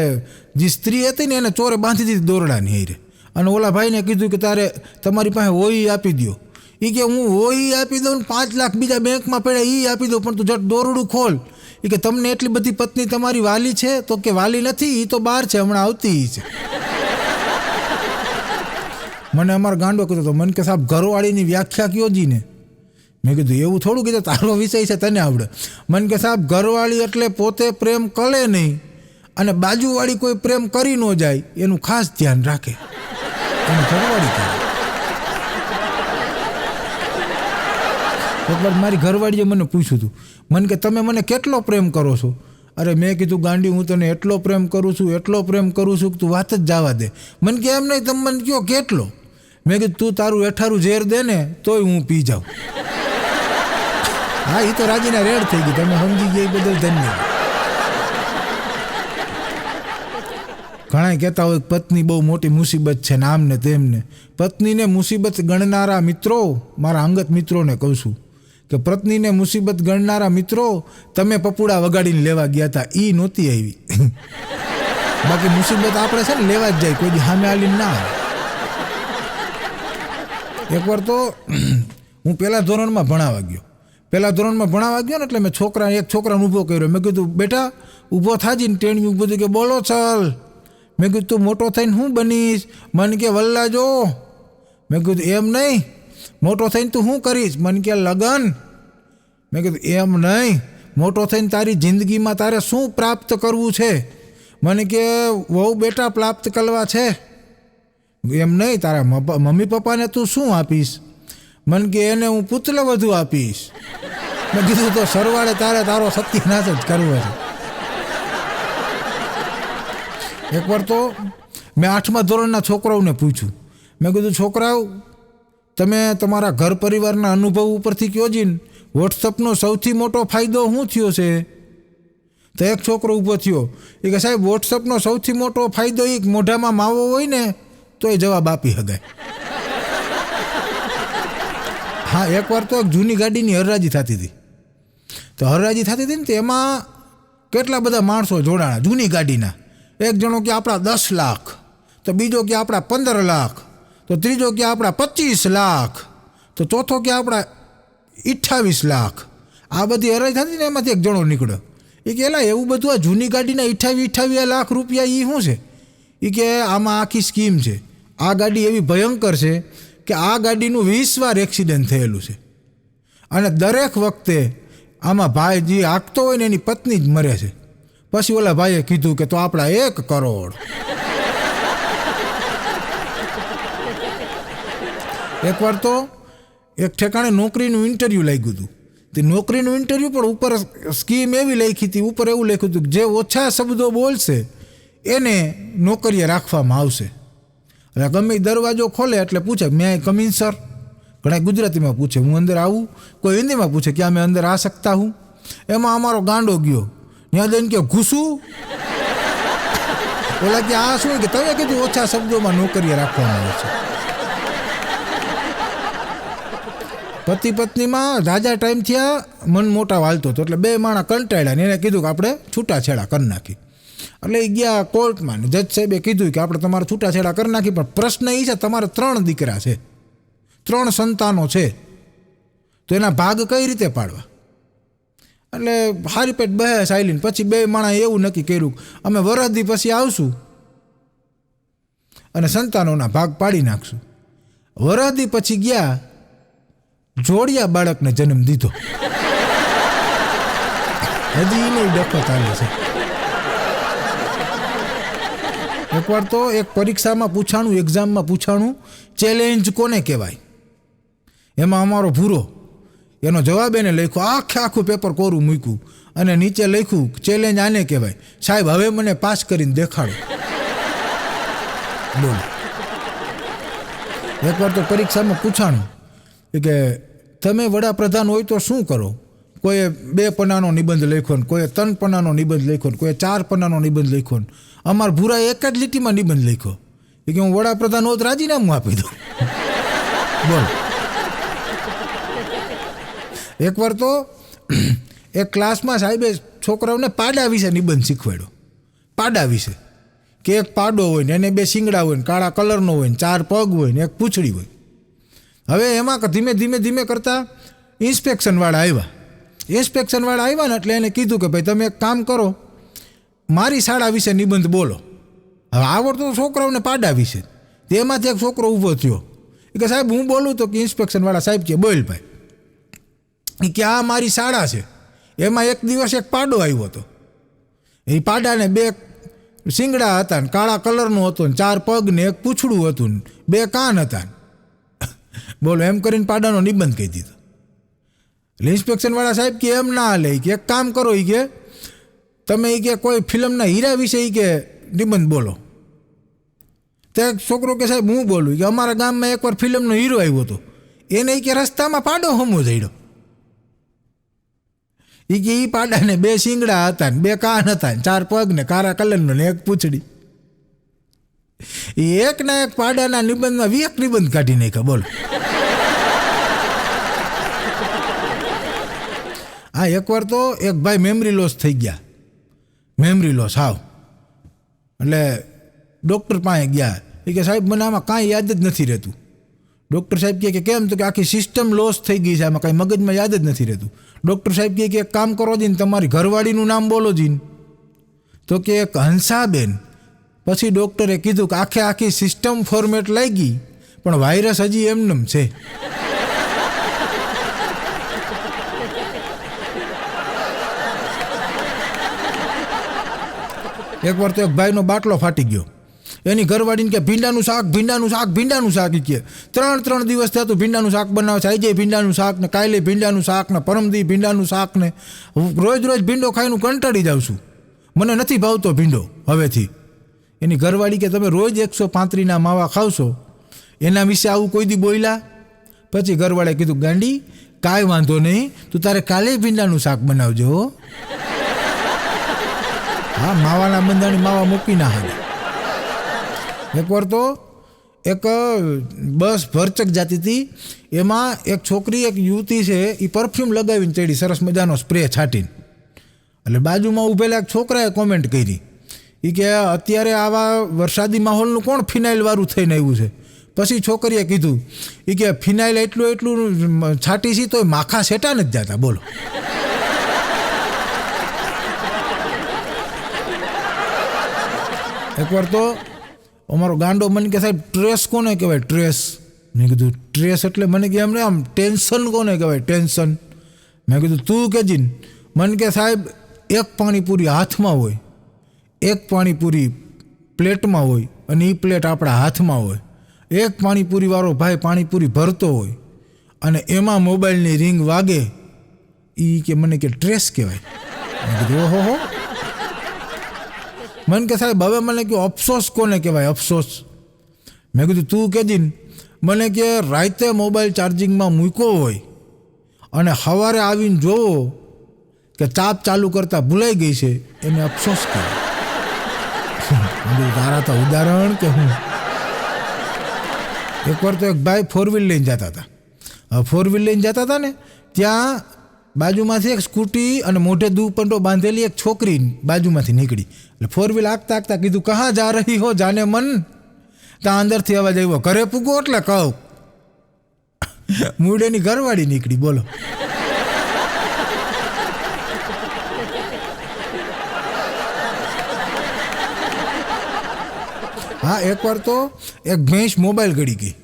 જે સ્ત્રી હતી ને એને ચોરે બાંધી દીધી દોરડાની હારે. અને ઓલા ભાઈને કીધું કે તારે તમારી પાસે હોય આપી દો. એ કે હું હોય આપી દઉં ને 5 લાખ બીજા બેંકમાં પડ્યા એ આપી દઉં, પણ તું જટ દોરડું ખોલ. એ કે તમને એટલી બધી પત્ની તમારી વાલી છે? તો કે વાલી નથી, એ તો બહાર છે, હમણાં આવતી છે. મને અમારો ગાંડો કીધો તો. મને કે સાહેબ ઘરવાળીની વ્યાખ્યા કયો જી ને. મેં કીધું એવું થોડું કીધું, તારો વિષય છે તને આવડે. મને કે સાહેબ ઘરવાળી એટલે પોતે પ્રેમ કરે નહીં અને બાજુવાળી કોઈ પ્રેમ કરી ન જાય એનું ખાસ ધ્યાન રાખે. એને ઘરવાળી કહેવાય. એકવાર મારી ઘરવાળીએ મને પૂછ્યું હતું, મને કે તમે મને કેટલો પ્રેમ કરો છો? અરે મેં કીધું ગાંડી હું તને એટલો પ્રેમ કરું છું, એટલો પ્રેમ કરું છું કે તું વાત જ જવા દે. મને કે એમ નહીં, તમે મને કહો કેટલો? મેં કીધું તું તારું એઠારું ઝેર દે ને તોય હું પી જાઉં. હા, એ તો રાજીના રેડ થઈ ગઈ. તમે સમજી ગયા એ બદલ ધન્યવાદ. ઘણા કહેતા હોય પત્ની બહુ મોટી મુસીબત છે ને આમ ને તેમને. પત્નીને મુસીબત ગણનારા મિત્રો, મારા અંગત મિત્રોને કહું છું કે પત્નીને મુસીબત ગણનારા મિત્રો, તમે પપુડા વગાડીને લેવા ગયા હતા એ નહોતી આવી. બાકી મુસીબત આપણે છે ને લેવા જ જાય, કોઈ દી સામે આવીને ના આવે. એકવાર તો હું પહેલા ધોરણમાં ભણાવવા ગયો ને એટલે મેં એક છોકરાને ઊભો કર્યો. મેં કીધું બેટા ઊભો થાજી ને ટેણી ઊભું થયું કે બોલો ચાલ. મેં કીધું તું મોટો થઈને શું બનીશ? મને કે વલ્લા જો. મેં કીધું એમ નહીં, મોટો થઈને તું શું કરીશ? મને કે લગન. મેં કીધું એમ નહીં, મોટો થઈને તારી જિંદગીમાં તારે શું પ્રાપ્ત કરવું છે? મને કે વહુ બેટા પ્રાપ્ત કરવા છે. એમ નહીં, તારા મમ્મી પપ્પાને તું શું આપીશ? મને કે એને હું પુત્ર વધુ આપીશ. મેં કીધું તો સરવાળે તારો સત્યનાશ જ કરવો છે. એકવાર તો મેં 8મા ધોરણના છોકરાઓને પૂછ્યું. મેં કીધું છોકરાઓ, તમે તમારા ઘર પરિવારના અનુભવ ઉપરથી કહો જી ને, વોટ્સઅપનો સૌથી મોટો ફાયદો શું થયો છે? તો એક છોકરો ઊભો થયો. એ કે સાહેબ, વોટ્સઅપનો સૌથી મોટો ફાયદો એ મોઢામાં માવો હોય ને તો એ જવાબ આપી શકાય. હા, એકવાર તો જૂની ગાડીની હરરાજી થતી હતી. તો હરરાજી થતી હતી ને, તો એમાં કેટલા બધા માણસો જોડાણા જૂની ગાડીના. એક જણો કે આપણા 10 લાખ, તો બીજો કે આપણા 15 લાખ, તો ત્રીજો કે આપણા 25 લાખ, તો ચોથો કે આપણા 28 લાખ. આ બધી હરાઈ થતી ને, એમાંથી એક જણો નીકળ્યો. એ કે એલા એવું બધું આ જૂની ગાડીના 28 લાખ રૂપિયા એ શું છે? એ કે આમાં આખી સ્કીમ છે. આ ગાડી એવી ભયંકર છે કે આ ગાડીનું 20 વાર એક્સિડન્ટ થયેલું છે, અને દરેક વખતે આમાં ભાઈ જે હાંકતો હોય ને એની પત્ની જ મરે છે. પછી ઓલા ભાઈએ કીધું કે તો આપણા 1 કરોડ. એકવાર તો એક ઠેકાણે નોકરીનું ઇન્ટરવ્યૂ લાગ્યું હતું. તે નોકરીનું ઇન્ટરવ્યૂ પણ ઉપર સ્કીમ એવી લખી હતી, ઉપર એવું લખ્યું હતું કે જે ઓછા શબ્દો બોલશે એને નોકરીએ રાખવામાં આવશે. એટલે ગમે દરવાજો ખોલે એટલે પૂછે, મેં આઈ કમ ઇન સર? ઘણા ગુજરાતીમાં પૂછે, હું અંદર આવું? કોઈ હિન્દીમાં પૂછે કે મેં અંદર આ શકતા હું? એમાં અમારો ગાંડો ગયો. ત્યાં જઈને કે ઘૂસું? ઓલા કે આ શું? કે તમે કીધું ઓછા શબ્દોમાં નોકરીએ રાખવામાં આવે છે. પતિ પત્નીમાં જાજા ટાઈમ થયા, મન મોટા વાલતો હતો. એટલે 2 માણા કંટાળ્યા ને એને કીધું કે આપણે છૂટાછેડા કરી નાખી. એટલે એ ગયા કોર્ટમાં ને જજ સાહેબે કીધું કે આપણે તમારે છૂટાછેડા કરી નાખી, પણ પ્રશ્ન એ છે તમારે 3 દીકરા છે, 3 સંતાનો છે, તો એના ભાગ કઈ રીતે પાડવા? એટલે હારી પેટ બહેસ આવીને પછી 2 માણા એવું નક્કી કર્યું, અમે વરદી પછી આવશું અને સંતાનોના ભાગ પાડી નાખશું. વરદી પછી ગયા, જોડિયા બાળકને જન્મ દીધો. હજી એને ડખો ચાલે છે. એકવાર તો એક પરીક્ષામાં પૂછાણું, એક્ઝામમાં પૂછાણું, ચેલેન્જ કોને કહેવાય? એમાં અમારો ભૂરો એનો જવાબ એને લખ્યો, આખું પેપર કોરું મૂક્યું અને નીચે લખ્યું ચેલેન્જ આને કહેવાય. સાહેબ હવે મને પાસ કરીને દેખાડો. બોલો. એકવાર તો પરીક્ષામાં પૂછાણું કે તમે વડાપ્રધાન હોય તો શું કરો? કોઈએ 2 પન્નાનો નિબંધ લખ્યો ને, કોઈએ 3 પન્નાનો નિબંધ લખ્યો ને, કોઈએ 4 પન્નાનો નિબંધ લખ્યો ને. અમારા ભૂરા એક જ લીટીમાં નિબંધ લખ્યો કે હું વડાપ્રધાન હોત રાજીનામું આપી દઉં. બોલ. એકવાર તો એક ક્લાસમાં સાહેબે છોકરાઓને પાડા વિશે નિબંધ શીખવાડ્યો. પાડા વિશે કે એક પાડો હોય ને એને 2 શિંગડા હોય ને, કાળા કલરનો હોય ને, 4 પગ હોય ને, એક પૂંછડી હોય. હવે એમાં ધીમે કરતાં ઇન્સ્પેક્શનવાળા આવ્યા ને એટલે એને કીધું કે ભાઈ તમે એક કામ કરો, મારી શાળા વિશે નિબંધ બોલો. હવે આવડતો છોકરાઓને પાડા વિશે. તેમાંથી એક છોકરો ઊભો થયો કે સાહેબ હું બોલું? તો કે ઇન્સ્પેક્શનવાળા સાહેબ કે બોલ ભાઈ. એ કે આ મારી શાળા છે, એમાં એક દિવસ એક પાડો આવ્યો હતો. એ પાડાને 2 શિંગડા હતા ને, કાળા કલરનો હતો ને, 4 પગ ને, એક પૂંછડું હતું ને, 2 કાન હતા. બોલો, એમ કરીને પાડાનો નિબંધ કહી દીધો. એટલે ઇન્સ્પેક્શનવાળા સાહેબ કે એમ ના લે, કે એક કામ કરો, એ કે તમે એ કે કોઈ ફિલ્મના હીરા વિશે કે નિબંધ બોલો. તે છોકરો કે સાહેબ હું બોલું? કે અમારા ગામમાં એકવાર ફિલ્મનો હીરો આવ્યો હતો, એને કે રસ્તામાં પાડો હમો જઈડો. એ કે એ પાડાને 2 શિંગડા હતા ને, 2 કાન હતા ને, 4 પગ ને, કાળા કલરનો ને, એક પૂંછડી. એ એકના એક પાડાના નિબંધમાં 20 નિબંધ કાઢી નાખ્યા. બોલો. હા, એકવાર તો એક ભાઈ મેમરી લોસ થઈ ગયા. મેમરી લોસ હાવ. એટલે ડૉક્ટર પાસે ગયા. એ કે સાહેબ મને આમાં કાંઈ યાદ જ નથી રહેતું. ડૉક્ટર સાહેબ કહે કે કેમ? તો કે આખી સિસ્ટમ લોસ થઈ ગઈ છે, આમાં કાંઈ મગજમાં યાદ જ નથી રહેતું. ડૉક્ટર સાહેબ કહે કે એક કામ કરો જીને, તમારી ઘરવાળીનું નામ બોલો જીને. તો કે એક હંસાબેન. પછી ડૉક્ટરે કીધું કે આખી સિસ્ટમ ફોર્મેટ લાગી, પણ વાયરસ હજી એમનેમ છે. એકવાર તો એક ભાઈનો બાટલો ફાટી ગયો. એની ઘરવાળીને કે ભીંડાનું શાક ભીંડાનું શાક ભીંડાનું શાક કે 3 દિવસ થયા તું ભીંડાનું શાક બનાવે છે. આજે ભીંડાનું શાક ને કાલે ભીંડાનું શાક ને પરમદી ભીંડાનું શાક ને રોજ ભીંડો ખાઈને કંટાળી જાઉં છું, મને નથી ભાવતો ભીંડો હવેથી. એની ઘરવાળી કે તમે રોજ 135ના માવા ખાવશો, એના વિશે આવું કોઈ દી બોલ્યા? પછી ઘરવાળાએ કીધું ગાંડી કાંઈ વાંધો નહીં, તું તારે કાલે ભીંડાનું શાક બનાવજો. હા, માવાના બંધાણી માવા મૂકી ના હાલે. એકવાર તો એક બસ ભરચક જાતી હતી, એમાં એક છોકરી એક યુવતી છે એ પરફ્યુમ લગાવીને ચડી, સરસ મજાનો સ્પ્રે છાંટીને. એટલે બાજુમાં ઊભેલા એક છોકરાએ કોમેન્ટ કરી એ કે અત્યારે આવા વરસાદી માહોલનું કોણ ફિનાઇલવાળું થઈને આવ્યું છે? પછી છોકરીએ કીધું એ કે ફિનાઇલ એટલું છાંટી છે તો માખા સેટા નથી જતા. બોલો. એકવાર તો અમારો ગાંડો મને કે સાહેબ ટ્રેસ કોને કહેવાય? ટ્રેસ. મેં કીધું ટ્રેસ એટલે મને કે એમને આમ ટેન્શન કોને કહેવાય? ટેન્શન. મેં કીધું તું કેજીને. મને કે સાહેબ એક પાણીપુરી હાથમાં હોય, એક પાણીપુરી પ્લેટમાં હોય અને એ પ્લેટ આપણા હાથમાં હોય. એક પાણીપુરીવાળો ભાઈ પાણીપુરી ભરતો હોય અને એમાં મોબાઈલની રિંગ વાગે, એ કે મને કે ટ્રેસ કહેવાય. મેં કીધું ઓહો. મને કે સાહેબ હવે મને કે અફસોસ કોને કહેવાય? અફસોસ. મેં કીધું તું કેજીને. મને કે રાતે મોબાઈલ ચાર્જિંગમાં મૂક્યો હોય અને સવારે આવીને જોવો કે ચાપ ચાલુ કરતા ભૂલાઈ ગઈ છે, એને અફસોસ કહેવાય. તારા તો ઉદાહરણ કે હું. એકવાર તો એક ભાઈ 4 વ્હીલ લઈને જતા હતા. હવે 4 વ્હીલ લઈને જતા હતા ને, ત્યાં બાજુમાંથી એક સ્કૂટી અને મોઢે દુપટ્ટો બાંધેલી એક છોકરી બાજુમાંથી નીકળી. એટલે 4 વ્હીલ આગતા આગતા કીધું કહા જા રહી હો જાને મન. ત્યાં અંદરથી અવાજ આવ્યો ઘરે પૂગો એટલે કહું. મૂડેની ઘરવાળી નીકળી. બોલો. હા, એકવાર તો એક ભેંસ મોબાઈલ ગળી ગઈ.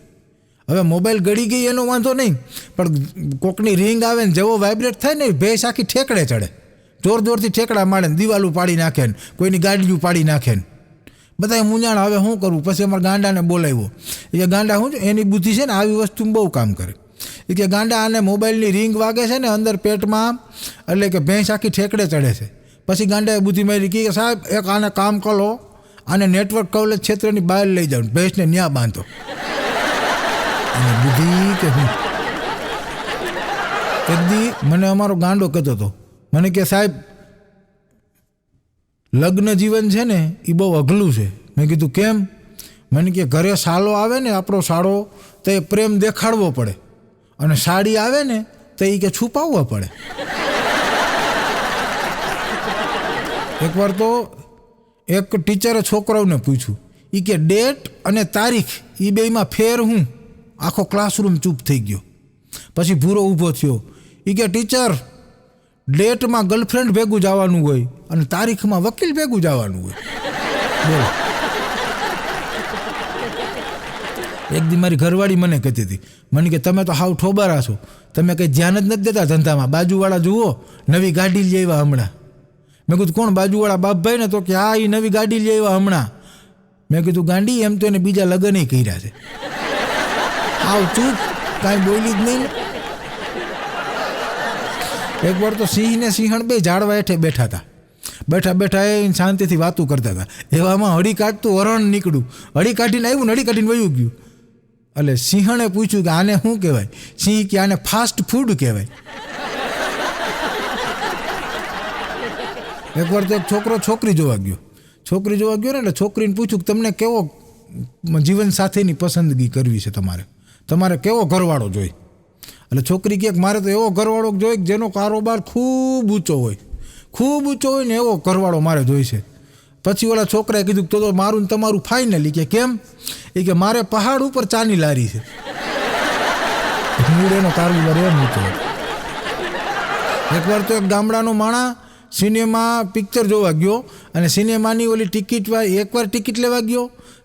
હવે મોબાઈલ ગળી ગઈ એનો વાંધો નહીં, પણ કોકની રિંગ આવે ને જેવો વાઇબ્રેટ થાય ને ભેંસ આખી ઠેકડે ચડે, જોરથી ઠેકડા મારે ને દિવાલું પાડી નાખે ને કોઈની ગાડીયું પાડી નાખે ને બધા મૂંઝાણ. હવે શું કરવું? પછી અમારા ગાંડાને બોલાવ્યો. એ ગાંડા શું છે એની બુદ્ધિ છે ને આવી વસ્તુ બહુ કામ કરે. એ કે ગાંડા આને મોબાઈલની રિંગ વાગે છે ને અંદર પેટમાં, એટલે કે ભેંસ આખી ઠેકડે ચડે છે. પછી ગાંડાએ બુદ્ધિ મારી કે સાહેબ એક આને કામ કરો, આને નેટવર્ક કવરેજ ક્ષેત્રની બહાર લઈ જાઓ, ભેંસને ન્યા બાંધો. અને બુદ્ધિ કે હું. એક દી મને અમારો ગાંડો કહેતો હતો, મને કે સાહેબ લગ્ન જીવન છે ને એ બહુ અઘલું છે. મેં કીધું કેમ? મને કે ઘરે સાલો આવે ને આપણો સાળો તો એ પ્રેમ દેખાડવો પડે, અને સાડી આવે ને તો એ કે છુપાવવો પડે. એકવાર તો એક ટીચરે છોકરાઓને પૂછ્યું, એ કે ડેટ અને તારીખ એ બેમાં ફેર હું? આખો ક્લાસરૂમ ચૂપ થઈ ગયો. પછી ભૂરો ઊભો થયો. એ કે ટીચર ડેટમાં ગર્લફ્રેન્ડ ભેગું જવાનું હોય અને તારીખમાં વકીલ ભેગું જવાનું હોય. બોલો. એક દી મારી ઘરવાળી મને કહેતી હતી, મને કે તમે તો હાવ ઠોબારા છો, તમે કંઈ ધ્યાન જ નથી દેતા ધંધામાં. બાજુવાળા જુઓ નવી ગાડી લઈ આવ્યા હમણાં. મેં કીધું કોણ? બાજુવાળા બાપભાઈ ને. તો કે હા એ નવી ગાડી લઈ આવ્યા હમણાં. મેં કીધું ગાંડી એમ તો એને બીજા લગ્ન કર્યા છે. આવ ચૂપ, કાંઈ બોલી જ નહીં. એકવાર તો સિંહ ને સિંહણ બે ઝાડવા હેઠે બેઠા હતા. બેઠા એ શાંતિથી વાતું કરતા હતા. એવામાં હળી કાઢતું વરણ નીકળ્યું. હળી કાઢીને આવ્યું ને હળી કાઢીને વયું ગયું. એટલે સિંહણે પૂછ્યું કે આને શું કહેવાય? સિંહ કે આને ફાસ્ટ ફૂડ કહેવાય. એકવાર તો એક છોકરો છોકરી જોવા ગયો ને, એટલે છોકરીને પૂછ્યું કે તમને કેવો જીવન સાથીની પસંદગી કરવી છે? તમારે કેવો ઘરવાળો જોઈએ? એટલે છોકરી કહે મારે તો એવો ઘરવાળો જોઈએ જેનો કારોબાર ખૂબ ઊંચો હોય ને એવો ઘરવાળો મારે જોઈશે. પછી ઓલા છોકરાએ કીધું તો મારું ને તમારું ફાઇનલી. કે કેમ? એ કે મારે પહાડ ઉપર ચાની લારી છે. એનો કારોબાર એમ ઊંચો. એકવાર તો એક ગામડાનો માણા સિનેમા પિક્ચર જોવા ગયો અને સિનેમાની ઓલી ટિકિટ એકવાર ટિકિટ લેવા ગયો,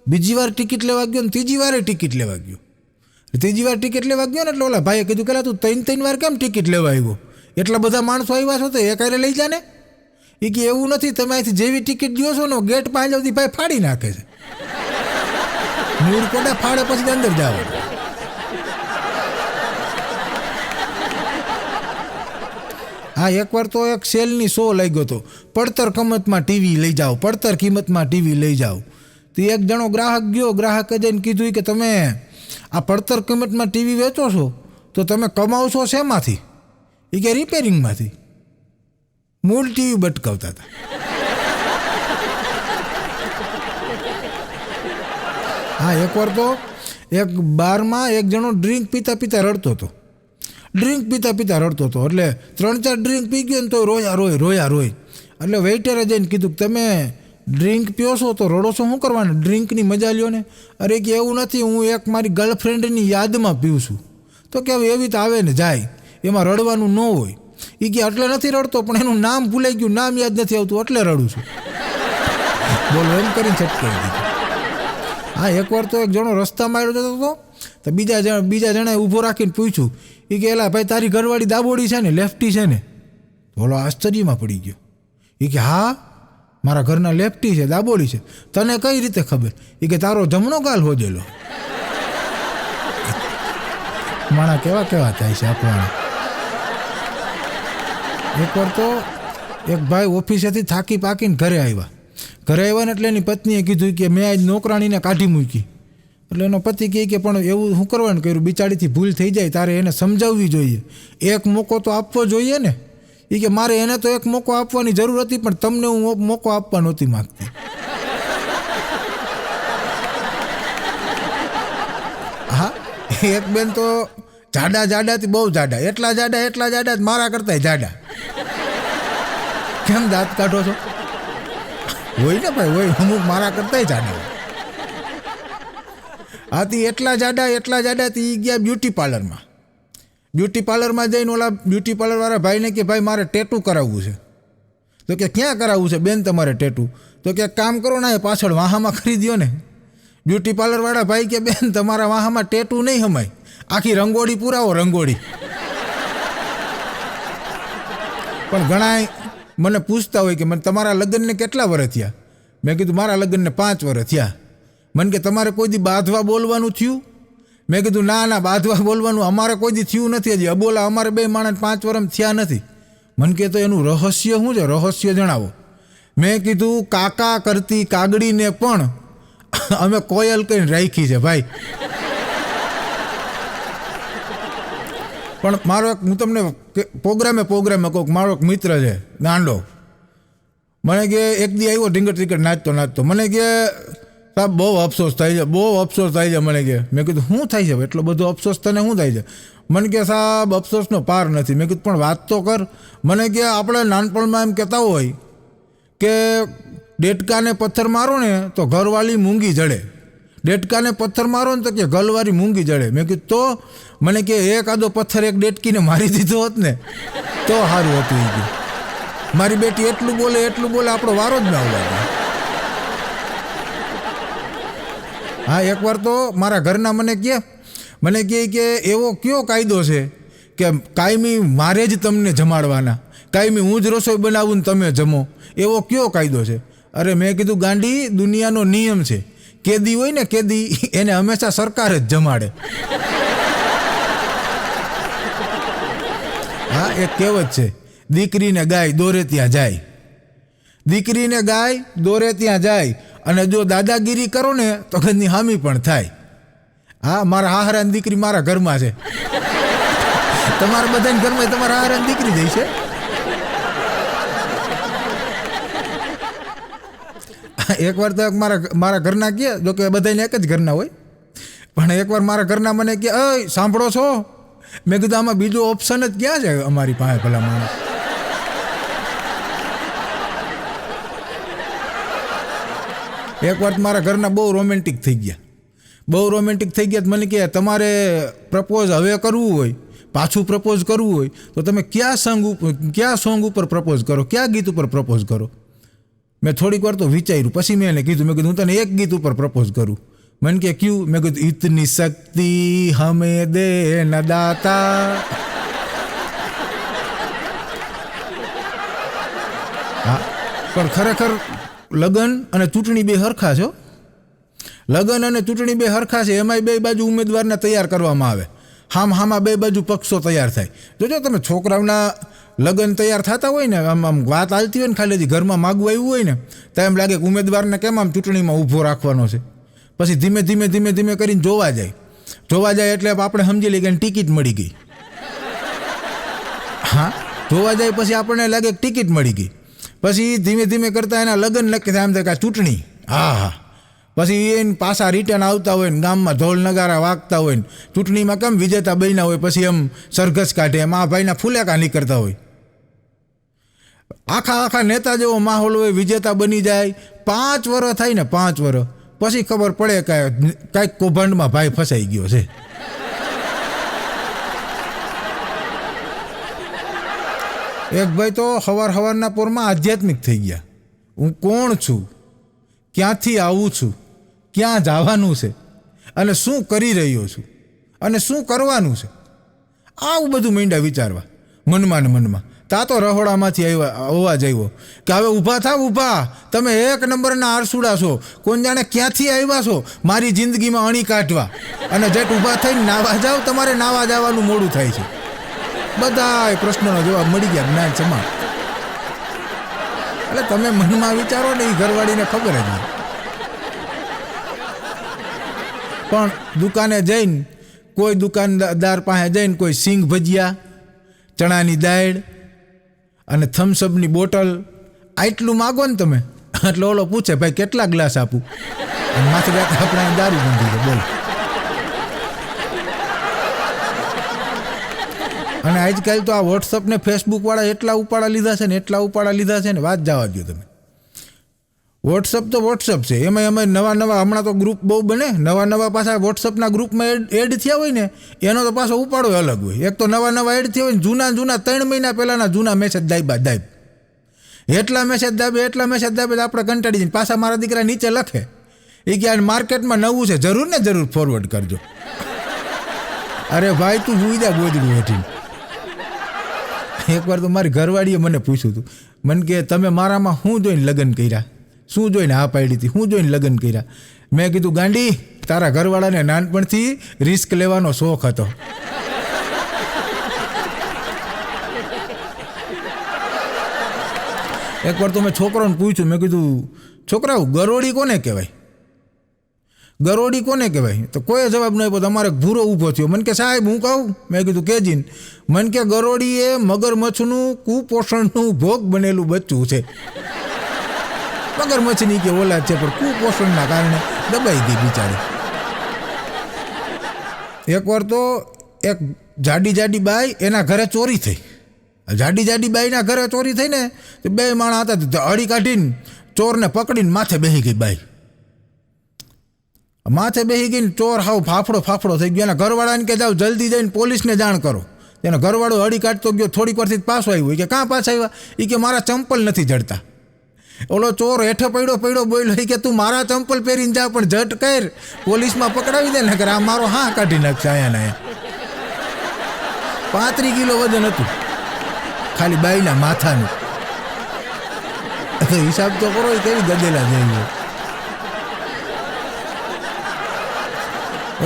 બીજી વાર ટિકિટ લેવા ગયો ને ત્રીજી વારે ટિકિટ લેવા ગયો. ત્રીજી વાર ટિકિટ લેવા ગયો ને એટલે ઓલા ભાઈએ કીધું કે તું 3 વાર કેમ ટિકિટ લેવા આવ્યો? એટલા બધા માણસો આવ્યા છો તો એ કારે લઈ જા ને. એ કે એવું નથી, તમે અહીંથી જેવી ટિકિટ દો છો ને ગેટ પાસે જતી ભાઈ ફાડી નાખે છે. મૂળ કોડા ફાડે પછી અંદર જાઓ. હા, એકવાર તો એક સેલની શો લાગ્યો હતો, પડતર કિંમતમાં ટીવી લઈ જાઓ, પડતર કિંમતમાં ટીવી લઈ જાઓ. તો એક જણો ગ્રાહક ગયો, ગ્રાહકે જઈને કીધું કે તમે આ પડતર કિંમતમાં ટીવી વેચો છો તો તમે કમાવો છો શેમાંથી? એ કે રિપેરિંગમાંથી. મૂળ ટીવી બટકાવતા હતા. હા, એકવાર તો એક બારમાં એક જણો ડ્રિંક પીતા પીતા રડતો હતો. એટલે 3-4 ડ્રિંક પી ગયો ને તો રોયા રોય. એટલે વેઇટરે જઈને કીધું કે તમે ડ્રિંક પીઓ છો તો રડો છો શું કરવાનું? ડ્રિંકની મજા લ્યો ને. અરે કે એવું નથી, હું એક મારી ગર્લફ્રેન્ડની યાદમાં પીઉં છું. તો કે હવે એવી તો આવે ને જાય, એમાં રડવાનું ન હોય. એ કે એટલે નથી રડતો, પણ એનું નામ ભૂલાઈ ગયું, નામ યાદ નથી આવતું એટલે રડું છું. બોલો, એમ કરીને છટકાવી દીધું. હા, એકવાર તો એક જણો રસ્તામાં આવ્યો જતો હતો તો બીજા જણાએ ઊભો રાખીને પૂછ્યું, એ કે એલા ભાઈ તારી ઘરવાળી દાબોડી છે ને, લેફ્ટી છે ને? બોલો, આશ્ચર્યમાં પડી ગયો. એ કે હા, મારા ઘરના લેફ્ટી છે, દાબોડી છે. તને કઈ રીતે ખબર? એ કે તારો જમણો ગાલ હોજેલો. માણા કેવા થાય છે આપણા. એકવાર તો એક ભાઈ ઓફિસેથી થાકી પાકીને ઘરે આવ્યા ને એટલે એની પત્નીએ કીધું કે મેં આજ નોકરાણીને કાઢી મૂકી. એટલે એનો પતિ કહે કે પણ એવું શું કરવાનું કર્યું? બિચારીથી ભૂલ થઈ જાય, તારે એને સમજાવવી જોઈએ, એક મોકો તો આપવો જોઈએ ને. એ કે મારે એને તો એક મોકો આપવાની જરૂર હતી, પણ તમને હું મોકો આપવા નહોતી માગતી. હા, એક બેન તો જાડાથી બહુ જાડા, એટલા જાડા મારા કરતા જાડા. કેમ દાંત કાઢો છો? હોય ને ભાઈ, હોય, અમુક મારા કરતા જાડા. આથી એટલા જાડાથી ગયા બ્યુટી પાર્લરમાં જઈને ઓલા બ્યુટી પાર્લર વાળા ભાઈને કે ભાઈ મારે ટેટુ કરાવવું છે. તો કે ક્યાં કરાવવું છે બેન તમારે ટેટુ? તો કે કામ કરો ને, પાછળ વાહામાં કરી દો ને. બ્યુટી પાર્લર વાળા ભાઈ કે બેન તમારા વાહામાં ટેટુ નહીં હમાય, આખી રંગોળી પુરાવો, રંગોળી. પણ ઘણા મને પૂછતા હોય કે મને તમારા લગ્નને કેટલા વર્ષ થયા? મેં કીધું મારા લગ્નને 5 વર્ષ થયા. મને કે તમારે કોઈ દી બાંધવા બોલવાનું થયું? મેં કીધું ના, બાંધવા બોલવાનું અમારે કોઈ દી થયું નથી હજી. અબોલા અમારે 2 માણસ 5 વર્ષ થયા નથી. મને કે તો એનું રહસ્ય શું છે? રહસ્ય જણાવો. મેં કીધું કાકા કરતી કાગડીને પણ અમે કોયલ કહીને રાખી છે ભાઈ. પણ મારો એક, હું તમને પ્રોગ્રામે કહું, મારો એક મિત્ર છે ગાંડો, મને કે એક દી આવ્યો ઢીંગર નાચતો મને કે સાહેબ બહુ અફસોસ થાય છે મને કે. મેં કીધું શું થાય છે એટલો બધો અફસોસ તને શું થાય છે? મને કે સાહેબ અફસોસનો પાર નથી. મેં કીધું પણ વાત તો કર. મને કે આપણે નાનપણમાં એમ કહેતા હોય કે ડેટકાને પથ્થર મારો ને તો ઘરવાળી મૂંગી જડે, ડેટકાને પથ્થર મારો ને તો કે ઘરવાળી મૂંગી જડે. મેં કીધું તો? મને કે એકાદો પથ્થર એક ડેટકીને મારી દીધો હોત ને તો સારું હતું. એ કે મારી બેટી એટલું બોલે આપણો વારો જ ના આવવા. હા, એકવાર તો મારા ઘરના મને કહે કે એવો કયો કાયદો છે કે કાયમી મારે જ તમને જમાડવાના, કાયમી હું જ રસોઈ બનાવું ને તમે જમો, એવો કયો કાયદો છે? અરે મેં કીધું ગાંડી, દુનિયાનો નિયમ છે, કેદી હોય ને કેદી એને હંમેશા સરકાર જ જમાડે. હા, એક કહેવત છે, દીકરીને ગાય દોરે ત્યાં જાય, અને જો દાદાગીરી કરો ને તો ઘરની હામી પણ થાય. હા, મારા હાહરાની દીકરી મારા ઘરમાં છે. તમારા બધાના ઘરમાં તમારા હાહરાની દીકરી જાય છે. એકવાર તો મારા ઘરના કહે, જો કે બધાને એક જ ઘરના હોય, પણ એકવાર મારા ઘરના મને કહે, અય સાંભળો છો? મેં કીધું આમાં બીજો ઓપ્શન જ ક્યાં છે અમારી પાસે? ભલા માણસ. એકવાર મારા ઘરના બહુ રોમેન્ટિક થઈ ગયા. મને કહે તમારે પ્રપોઝ હવે કરવું હોય, પાછું પ્રપોઝ કરવું હોય તો તમે કયા સોંગ ઉપર પ્રપોઝ કરો, કયા ગીત ઉપર પ્રપોઝ કરો? મેં થોડીક વાર તો વિચાર્યું, પછી મેં એને કીધું, મેં કીધું હું તને એક ગીત ઉપર પ્રપોઝ કરું. મને કે ક્યું? મેં કીધું ઇતની શક્તિ હમે દે ન દાતા. હા, પણ ખરેખર લગ્ન અને ચૂંટણી બે હરખા છો. લગ્ન અને ચૂંટણી બે હરખા છે. એમાંય બે બાજુ ઉમેદવારને તૈયાર કરવામાં આવે. હામાં બે બાજુ પક્ષો તૈયાર થાય. જોજો તમે છોકરાઓના લગ્ન તૈયાર થતા હોય ને, આમ વાત હાલતી હોય ને, ખાલી ઘરમાં માગવું આવ્યું હોય ને, તો એમ લાગે કે ઉમેદવારને કેમ આમ ચૂંટણીમાં ઊભો રાખવાનો છે. પછી ધીમે ધીમે કરીને જોવા જાય એટલે આપણે સમજી લઈએ કે ટિકિટ મળી ગઈ. હા, જોવા જાય પછી આપણને લાગે કે ટિકિટ મળી ગઈ. પછી ધીમે કરતાં એના લગ્ન નક્કી થાય, એમ થાય કે ચૂંટણી. હા, પછી એને પાછા રિટર્ન આવતા હોય ને, ગામમાં ઢોલ નગારા વાગતા હોય ને, ચૂંટણીમાં કેમ વિજેતા બન્યા હોય, પછી એમ સરઘસ કાઢે, એમ આ ભાઈના ફૂલેકા નીકળતા હોય. આખા નેતા જેવો માહોલ હોય, વિજેતા બની જાય. 5 વર્ષ થાય ને, 5 વર્ષ પછી ખબર પડે કે કાંઈક કૌભાંડમાં ભાઈ ફસાઈ ગયો છે. એક ભાઈ તો સવારના પોરમાં આધ્યાત્મિક થઈ ગયા. હું કોણ છું, ક્યાંથી આવું છું, ક્યાં જવાનું છે, અને શું કરી રહ્યો છું, અને શું કરવાનું છે, આવું બધું માંડ્યા વિચારવા મનમાં ને મનમાં. તા તો રહોડામાંથી અવાજ આવ્યો કે હવે ઊભા તમે 1 નંબરના આરસુડા છો, કોણ જાણે ક્યાંથી આવ્યા છો મારી જિંદગીમાં અણી કાઢવા, અને જેટ ઊભા થઈને નાવા જાઓ, તમારે નાવા જવાનું મોડું થાય છે. બધા પ્રશ્નોનો જવાબ મળી ગયા જ્ઞાન સમાન. એટલે તમે મનમાં વિચારો ને, એ ઘરવાળીને ખબર જ નહીં. પણ દુકાને જઈને, કોઈ દુકાનદાર પાસે જઈને કોઈ સિંગ ભજીયા, ચણાની દાળ અને થમ્સઅપની બોટલ આટલું માગો ને તમે, એટલે ઓલો પૂછે ભાઈ કેટલા ગ્લાસ આપું, અને માથે રાતે આપણે દારૂ બંધી છે. બોલો. અને આજકાલ તો આ વોટ્સઅપ ને ફેસબુક વાળા એટલા ઉપાડા લીધા છે ને, વાત જવા દો તમે. વોટ્સઅપ તો વોટ્સઅપ છે, એમાં નવા હમણાં તો ગ્રુપ બહુ બને, નવા પાછા વોટ્સઅપના ગ્રુપમાં એડ થયા હોય ને, એનો તો પાછો ઉપાડો અલગ હોય. એક તો નવા એડ થયા હોય ને, જૂના 3 મહિના પહેલાના જૂના મેસેજ દાબ એટલા મેસેજ દાબે આપણે કંટાળી જઈને પાછા મારા દીકરા નીચે લખે એ કે માર્કેટમાં નવું છે, જરૂર ફોરવર્ડ કરજો. અરે ભાઈ તું ભૂઈ જા ગોદડું હેઠીને. એકવાર તો મારી ઘરવાળીએ મને પૂછ્યું હતું, મને કે તમે મારામાં શું જોઈને લગ્ન કર્યા, શું જોઈને હા પાડી હતી, શું જોઈને લગ્ન કર્યા. મેં કીધું ગાંડી, તારા ઘરવાળાને નાનપણથી રિસ્ક લેવાનો શોખ હતો. એકવાર તો મેં છોકરાઓને પૂછ્યું, મેં કીધું છોકરાઓ ગરોળી કોને કહેવાય, ગરોળી કોને કહેવાય? તો કોઈ જવાબ ન આપ્યો. તમારે ભૂરો ઊભો થયો. મને કે સાહેબ હું કહું? મેં કીધું કેજીન. મને કે ગરોળી એ મગરમચ્છનું કુપોષણનું ભોગ બનેલું બચ્ચું છે. મગરમચ્છની કે ઓલાદ છે, પણ કુપોષણના કારણે દબાઈ ગઈ બિચારી. એકવાર તો એક જાડી બાઈ એના ઘરે ચોરી થઈ. જાડી બાઈના ઘરે ચોરી થઈ ને, તો 2 માણસ હતા, અડી કાઢીને ચોરને પકડીને માથે બેસી ગઈ બાઈ. માથે બેસી ગઈને ચોર હાવ ફાફડો થઈ ગયો. એના ઘરવાળાને કે જાઓ જલ્દી જઈને પોલીસને જાણ કરો. એનો ઘરવાળો હળી કાઢતો ગયો, થોડીક વારથી પાછો આવ્યો. કે કાં પાછા આવ્યા? એ કે મારા ચંપલ નથી જડતા. ઓલો ચોર હેઠે પડ્યો બોલ્યો કે તું મારા ચંપલ પહેરીને જા, પણ ઝટ કર, પોલીસમાં પકડાવી દે ને, કે આ મારો હા કાઢી નાખશે અહીંયા. 35 કિલો વજન હતું ખાલી બાઈના માથાનું. હિસાબ તો કરો, કેવી ગદેલા જઈ.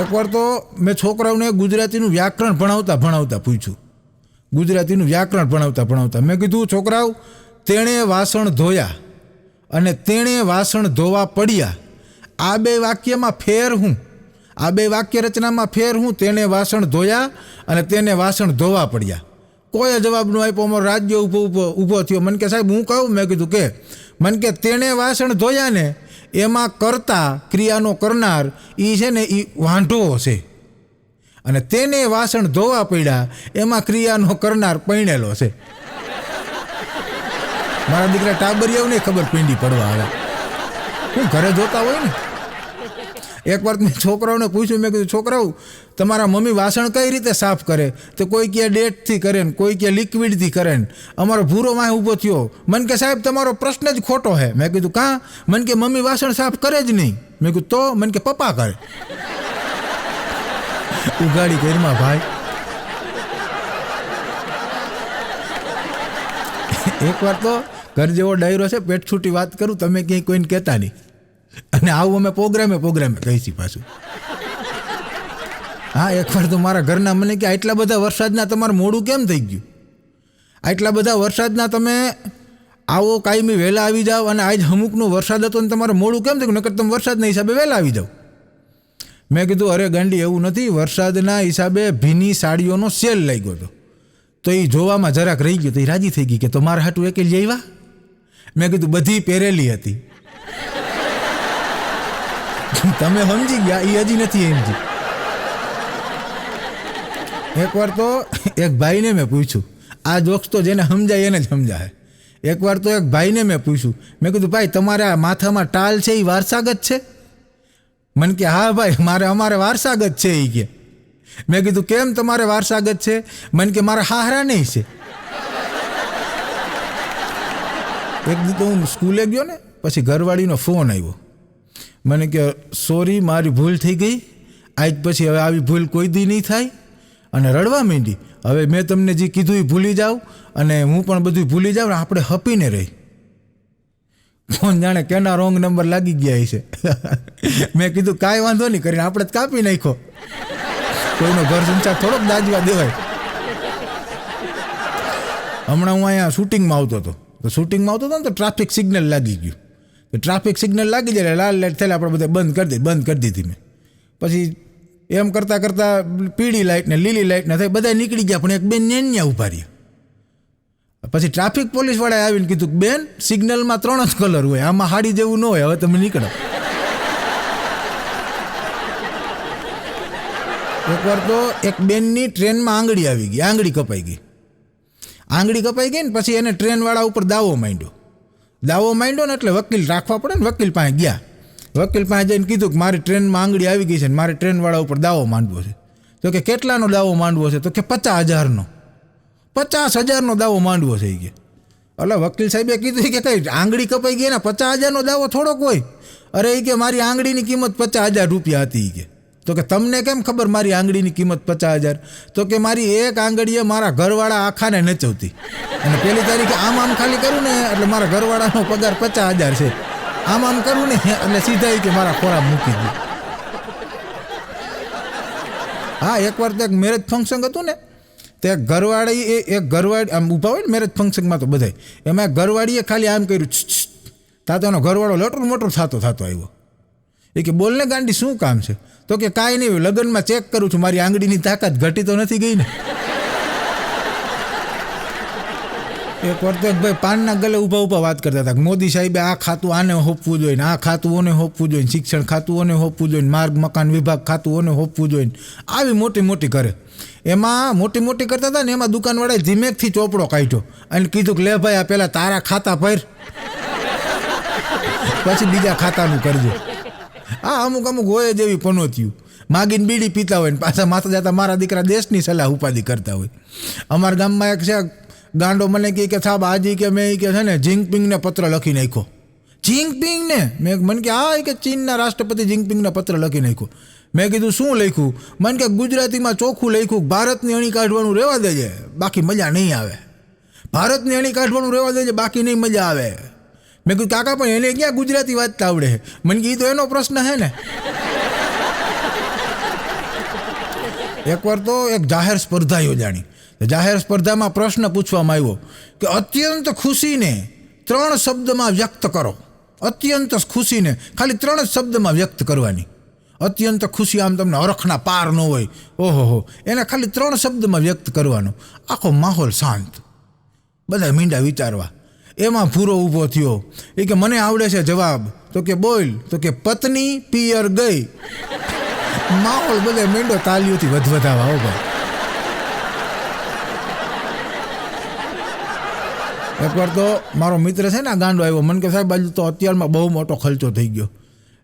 એકવાર તો મેં છોકરાઓને ગુજરાતીનું વ્યાકરણ ભણાવતા પૂછ્યું. ગુજરાતીનું વ્યાકરણ ભણાવતા મેં કીધું છોકરાઓ, તેણે વાસણ ધોયા અને તેણે વાસણ ધોવા પડ્યા, આ 2 વાક્યમાં ફેર હું? આ 2 વાક્ય રચનામાં ફેર હું? તેણે વાસણ ધોયા અને તેને વાસણ ધોવા પડ્યા. કોઈ જવાબ ન આપ્યો. અમારો રાજ્ય ઊભો થયો. મને કે સાહેબ હું કહું? મેં કીધું કે મને કે તેણે વાસણ ધોયા ને, એમાં કરતા ક્રિયાનો કરનાર એ છે ને, એ વાંઢો છે, અને તેને વાસણ ધોવા પડ્યા એમાં ક્રિયાનો કરનાર પૈણેલો છે. મારા દીકરા ટાબરિયાઓને ખબર પીંડી પડવા આવે, હું ઘરે જોતા હોય ને. એકવાર મેં છોકરાઓને પૂછ્યું, મેં કીધું છોકરાઓ, તમારા મમ્મી વાસણ કઈ રીતે સાફ કરે? તો કોઈ કહે ડેટથી કરે ને, કોઈ કહે લિક્વિડથી કરે ને. અમારો ભૂરો વાંહે ઊભો થયો. મને કે સાહેબ તમારો પ્રશ્ન જ ખોટો છે. મેં કીધું કાં? મને કે મમ્મી વાસણ સાફ કરે જ નહીં. મેં કીધું તો? મને કે પપ્પા કરે. ઉગાડી ઘરમાં ભાઈ. એકવાર તો ઘર જેવો ડાયરો છે, પેટ છૂટી વાત કરું, તમે ક્યાંય કોઈને કહેતા નહીં. અને આવું અમે પ્રોગ્રામે કહી છીએ પાછું. હા, એકવાર તો મારા ઘરના મને કે આટલા બધા વરસાદના તમારું મોડું કેમ થઈ ગયું? આટલા બધા વરસાદના તમે આવો કાયમી વહેલા આવી જાઓ, અને આજ અમુકનો વરસાદ હતો ને તમારે મોડું કેમ થયું? નકર તમે વરસાદના હિસાબે વહેલા આવી જાઓ. મેં કીધું અરે ગાંડી એવું નથી, વરસાદના હિસાબે ભીની સાડીઓનો સેલ લાગ્યો હતો, તો એ જોવામાં જરાક રહી ગયો, તો એ રાજી થઈ ગઈ કે તો મારા હાટું એક લઈ આવ્યા. મેં કીધું બધી પહેરેલી હતી. તમે સમજી ગયા, એ હજી નથી સમજી. એકવાર તો એક ભાઈને મેં પૂછ્યું, આ જોક્સ તો જેને સમજાય એને જ સમજાય. એકવાર તો એક ભાઈને મેં પૂછ્યું, મેં કીધું ભાઈ તમારા માથામાં ટાલ છે એ વારસાગત છે? મને કે હા ભાઈ અમારે વારસાગત છે એ કે. મેં કીધું કેમ તમારે વારસાગત છે? મને કે મારા હાહરા નહીં છે. એક દી તો હું સ્કૂલે ગયો ને, પછી ઘરવાળીનો ફોન આવ્યો. મને કે સોરી મારી ભૂલ થઈ ગઈ, આજ પછી હવે આવી ભૂલ કોઈ દી નહીં થાય, અને રડવા માંડી. હવે મેં તમને જે કીધું એ ભૂલી જાઉં, અને હું પણ બધું ભૂલી જાઉં, આપણે હપીને રહી. કોણ જાણે કેના રોંગ નંબર લાગી ગયા છે. મેં કીધું કાંઈ વાંધો નહીં, કરીને આપણે જ કાપી નાખો. કોઈનો ઘર સંસાર થોડોક દાજવા દેવાય. હમણાં હું અહીંયા શૂટિંગમાં આવતો હતો, ને તો ટ્રાફિક સિગ્નલ લાગી ગયું. ટ્રાફિક સિગ્નલ લાગી જાય, લાલ લાઇટ થયેલા આપણે બધા બંધ કરી દીધી મેં. પછી એમ કરતાં પીળી લાઇટ ને લીલી લાઇટ ને થઈ બધા નીકળી ગયા, પણ એક બેન ન્યા ઊભા રહ્યા. પછી ટ્રાફિક પોલીસવાળાએ આવીને કીધું બેન સિગ્નલમાં 3 જ કલર હોય, આમાં હાડી જેવું ન હોય, હવે તમે નીકળો. એકવાર તો એક બેનની ટ્રેનમાં આંગળી આવી ગઈ, આંગળી કપાઈ ગઈ ને પછી એને ટ્રેનવાળા ઉપર દાવો માંડ્યો ને એટલે વકીલ રાખવા પડે ને, વકીલ પાસે ગયા. વકીલ પાસે જઈને કીધું કે મારી ટ્રેનમાં આંગળી આવી ગઈ છે ને મારે ટ્રેનવાળા ઉપર દાવો માંડવો છે. તો કે કેટલાનો દાવો માંડવો છે? તો કે 50,000નો. 50,000નો દાવો માંડવો છે કે. એટલે વકીલ સાહેબે કીધું કે કઈ આંગળી કપાઈ ગઈ ને 50,000નો દાવો થોડોક હોય? અરે એ કે મારી આંગળીની કિંમત 50,000 રૂપિયા હતી કે. તો કે તમને કેમ ખબર મારી આંગળીની કિંમત 50,000? તો કે મારી એક આંગળીએ મારા ઘરવાળા આખાને નચવતી, અને પહેલી તારીખે આમ ખાલી કરું ને એટલે મારા ઘરવાળાનો પગાર 50,000 છે. આમ કરું ને એટલે સીધા કે મારા ખોરાક મૂકી દઉં. હા, એકવાર તો એક મેરેજ ફંક્શન હતું ને, તો એક ઘરવાળી આમ ઊભા હોય ને મેરેજ ફંક્શનમાં તો બધાય, એમાં એક ઘરવાળીએ ખાલી આમ કર્યું, તાતો એનો ઘરવાળો લટર મટર થતો આવ્યો. એ કે બોલને ગાંડી શું કામ છે? તો કે કાંઈ નહીં, લગ્નમાં ચેક કરું છું મારી આંગળીની તાકાત ઘટી તો નથી ગઈ ને. એક વાર તો ભાઈ પાનના ગલે ઊભા વાત કરતા હતા, મોદી સાહેબે આ ખાતું આને હોપવું જોઈએ, આ ખાતું ઓને હોપવું જોઈએ, શિક્ષણ ખાતું ઓને હોપવું જોઈએ, માર્ગ મકાન વિભાગ ખાતું ઓને હોપવું જોઈએ, આવી મોટી કરે. એમાં મોટી કરતા હતા ને, એમાં દુકાનવાળાએ ધીમેકથી ચોપડો કાઢ્યો અને કીધું કે લે ભાઈ આ પહેલાં તારા ખાતા ભર, પછી બીજા ખાતાનું કરજો. હા, અમુક હોય જેવી પનોતિયું, માગીને બીડી પીતા હોય ને પાછા માથા જતા મારા દીકરા દેશની સલાહ ઉપાધિ કરતા હોય. અમારા ગામમાં એક છે ગાંડો, મને કહે કે સાહેબ આજે કે મેં કે છે ને જિંગપિંગને પત્ર લખી નાખ્યો. જિંગપિંગને? મને કે હા, કે ચીનના રાષ્ટ્રપતિ જિંગપિંગને પત્ર લખી નાખ્યો. મેં કીધું શું લખ્યું? મને કે ગુજરાતીમાં ચોખ્ખું લખ્યું, ભારતની અણી કાઢવાનું રહેવા દેજે, બાકી મજા નહીં આવે. ભારતની અણી કાઢવાનું રહેવા દેજે, બાકી નહીં મજા આવે. મેં કીધું કાકા પણ એને ક્યાં ગુજરાતી વાંચતા આવડે? મને કીધું એનો પ્રશ્ન છે ને. એકવાર તો એક જાહેર સ્પર્ધા યોજાણી. જાહેર સ્પર્ધામાં પ્રશ્ન પૂછવામાં આવ્યો કે અત્યંત ખુશીને 3 શબ્દમાં વ્યક્ત કરો. અત્યંત ખુશીને ખાલી 3 જ શબ્દમાં વ્યક્ત કરવાની. અત્યંત ખુશી આમ તમને હરખના પાર ન હોય, ઓહો, એને ખાલી 3 શબ્દમાં વ્યક્ત કરવાનો. આખો માહોલ શાંત, બધા મીંડા વિચારવા. એમાં ભૂરો ઊભો થયો, એ કે મને આવડે છે જવાબ. તો કે બોલ. તો કે પત્ની પિયર ગઈ. માહોલ બધા મીંડો તાલીઓથી વધવાવા. હો ભાઈ, એકવાર તો મારો મિત્ર છે ને ગાંડો આવ્યો, મને કે સાહેબ બાજુ તો અત્યારમાં બહુ મોટો ખર્ચો થઈ ગયો.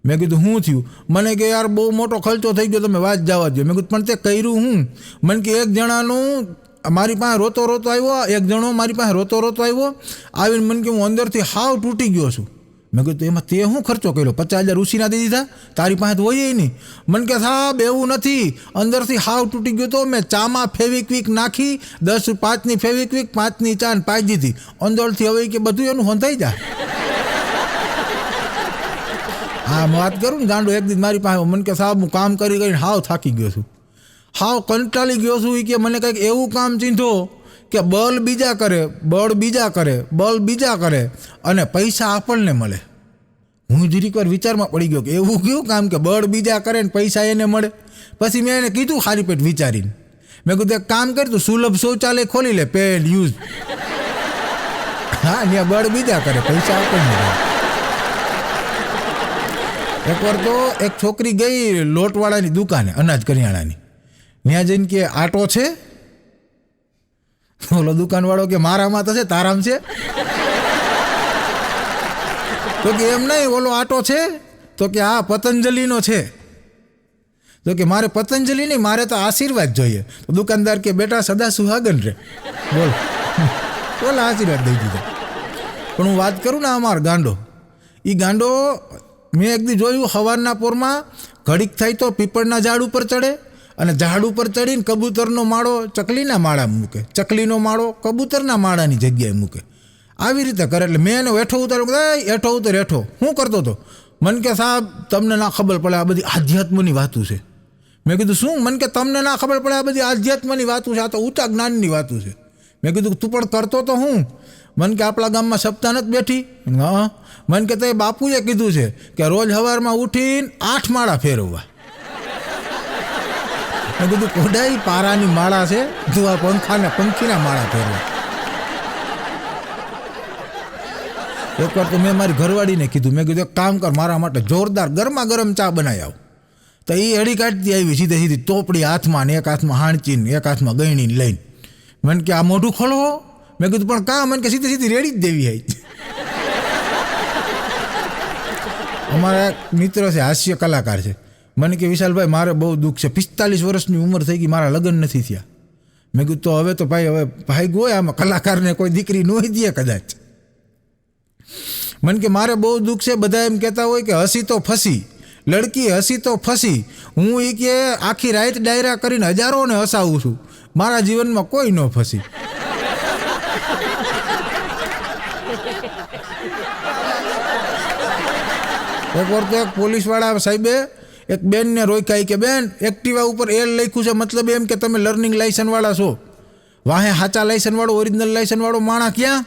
મેં કીધું શું થયું? મને કે યાર બહુ મોટો ખર્ચો થઈ ગયો, તમે વાત જવા દો. મેં કીધું પણ તે કર્યું હું? મને કે એક જણાનું મારી પાસે રોતો આવ્યો, એક જણો મારી પાસે રોતો આવ્યો, આવીને મને કે હું અંદરથી હાવ તૂટી ગયો છું. મેં કીધું એમાં તે શું ખર્ચો કર્યો? 50,000 ઉછીના દઈ દીધા? તારી પાસે હોય નહીં. મને કે સાહેબ એવું નથી, અંદરથી હાવ તૂટી ગયો તો. મેં ચામાં ફેવિક્વિક નાખી, 5ની ફેવિક્વિક, 5ની ચા પાઈ દીધી અંદરથી. હવે કે બધું એનું હંધાઈ જાય. હા વાત કરું ને ગાંડો એક દી મારી પાસે મને કે સાહેબ હું કામ કરી કરીને હાવ થાકી ગયો છું, હાવ કંટાળી ગયો છું. કે મને કંઈક એવું કામ ચીંધો કે બળ બીજા કરે અને પૈસા આપણને મળે. હું જરીક વાર વિચારમાં પડી ગયો કે એવું કેવું કામ કે બળ બીજા કરે ને પૈસા એને મળે. પછી મેં એને કીધું ખારી પેટ વિચારીને, મેં કીધું એક કામ કર, તું સુલભ શૌચાલય ખોલી લે, પેડ યુઝ. હા ત્યાં બળ બીજા કરે, પૈસા આપણને મળે. એકવાર તો એક છોકરી ગઈ લોટવાળાની દુકાને, અનાજ કરિયાણાની. ત્યાં જઈને કે આટો છે? ઓલો દુકાનવાળો કે મારામાં તો છે, તારામ છે? તો કે એમ નહીં, ઓલો આટો છે? તો કે હા પતંજલિનો છે. તો કે મારે પતંજલિ નહીં, મારે તો આશીર્વાદ જોઈએ. તો દુકાનદાર કે બેટા સદા સુહાગન રે, બોલ બોલ આશીર્વાદ દઈ દીધા. પણ હું વાત કરું ને અમાર ગાંડો, એ ગાંડો મેં એક દી જોયું સવારના પોરમાં ઘડીક થાય તો પીપળના ઝાડ ઉપર ચડે અને ઝાડ ઉપર ચડીને કબૂતરનો માળો ચકલીના માળામાં મૂકે, ચકલીનો માળો કબૂતરના માળાની જગ્યાએ મૂકે. આવી રીતે કરે. એટલે મેં એને હેઠો ઉતાર્યો, હેઠો ઉતર હેઠો. શું કરતો હતો? મને કે સાહેબ તમને ના ખબર પડે, આ બધી આધ્યાત્મની વાતું છે. મેં કીધું શું? મને કે તમને ના ખબર પડે, આ બધી આધ્યાત્મની વાતું છે, આ તો ઊંચા જ્ઞાનની વાતું છે. મેં કીધું તું પણ કરતો તો હું? મને કે આપણા ગામમાં સપ્તાહ નથી બેઠી? હા. મને કે તે બાપુએ કીધું છે કે રોજ સવારમાં ઉઠીને 8 માળા ફેરવવા. મેં કીધું કોડાઈ પારાની માળા છે, તું આ પંખીના માળા ફેરવા. એકવાર તો મેં મારી ઘરવાળીને કીધું, મેં કીધું એક કામ કર, મારા માટે જોરદાર ગરમા ગરમ ચા બનાવી આવ. તો એ હળી કાઢતી આવી સીધી ટોપડી હાથમાં, ને એક હાથમાં હાણચીને એક હાથમાં ગયણીને લઈને. મને કે આ મોઢું ખોલવો? મેં કીધું પણ કાં? મને કે સીધી રેડી જ દેવી આવી. અમારા એક મિત્ર છે, હાસ્ય કલાકાર છે. મને કે વિશાલભાઈ મારે બહુ દુઃખ છે, 45 વર્ષની ઉંમર થઈ ગઈ, મારા લગ્ન નથી થયા. મેં કીધું તો હવે તો ભાઈ, હવે ભાઈ ગોય આમાં કલાકારને કોઈ દીકરી ન દે કદાચ. મને કે મારે બહુ દુઃખ છે, બધા એમ કહેતા હોય કે હસી તો ફસી, લડકી હસી તો ફસી. હું એ કે આખી રાત ડાયરા કરીને હજારોને હસાવું છું, મારા જીવનમાં કોઈ ન ફસી. એકવાર તો એક પોલીસવાળા સાહેબે એક બેનને રોક્યા કે બેન એક્ટિવા ઉપર એલ લખ્યું છે, મતલબ એમ કે તમે લર્નિંગ લાયસન્સવાળા છો. વાહે સાચા લાયસન્સવાળો, ઓરિજિનલ લાયસન્સવાળો માણા ક્યાં?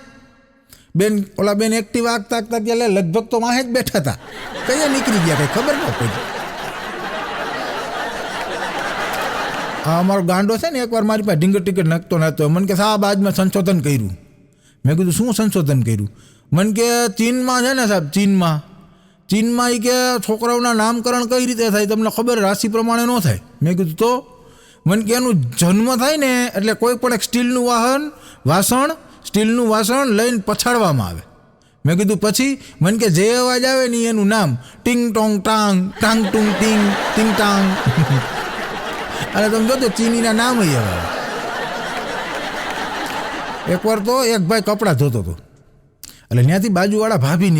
ઓલા બેન એક્ટિવા આગતા ગયા, લગભગ તો વાહે જ બેઠા હતા, કઈ નીકળી ગયા કઈ ખબર ન પડી. હા અમારો ગાંડો છે ને, એકવાર મારી પાસે ઢીંગર ટિકિટ નખતો નહોતો. મને કે સાહેબ આજ મેં સંશોધન કર્યું. મેં કીધું શું સંશોધન કર્યું? મને કે ચીનમાં છે ને સાહેબ, ચીનમાં એ કે છોકરાઓના નામકરણ કઈ રીતે થાય તમને ખબર? રાશિ પ્રમાણે ન થાય. મેં કીધું તો? મને કે એનું જન્મ થાય ને એટલે કોઈ પણ એક સ્ટીલનું વાસણ લઈને પછાડવામાં આવે. મેં કીધું પછી? મને કે જે અવાજ આવે ને એનું નામ ટિંગ ટોંગ ટાંગ, ટાંગ ટુંગ ટિંગ, ટિંગ ટાંગ. અને તમે જોજો ચીનીના નામ એવા. એકવાર તો એક ભાઈ કપડાં ધોતો હતો, એટલે ત્યાંથી બાજુવાળા ભાભી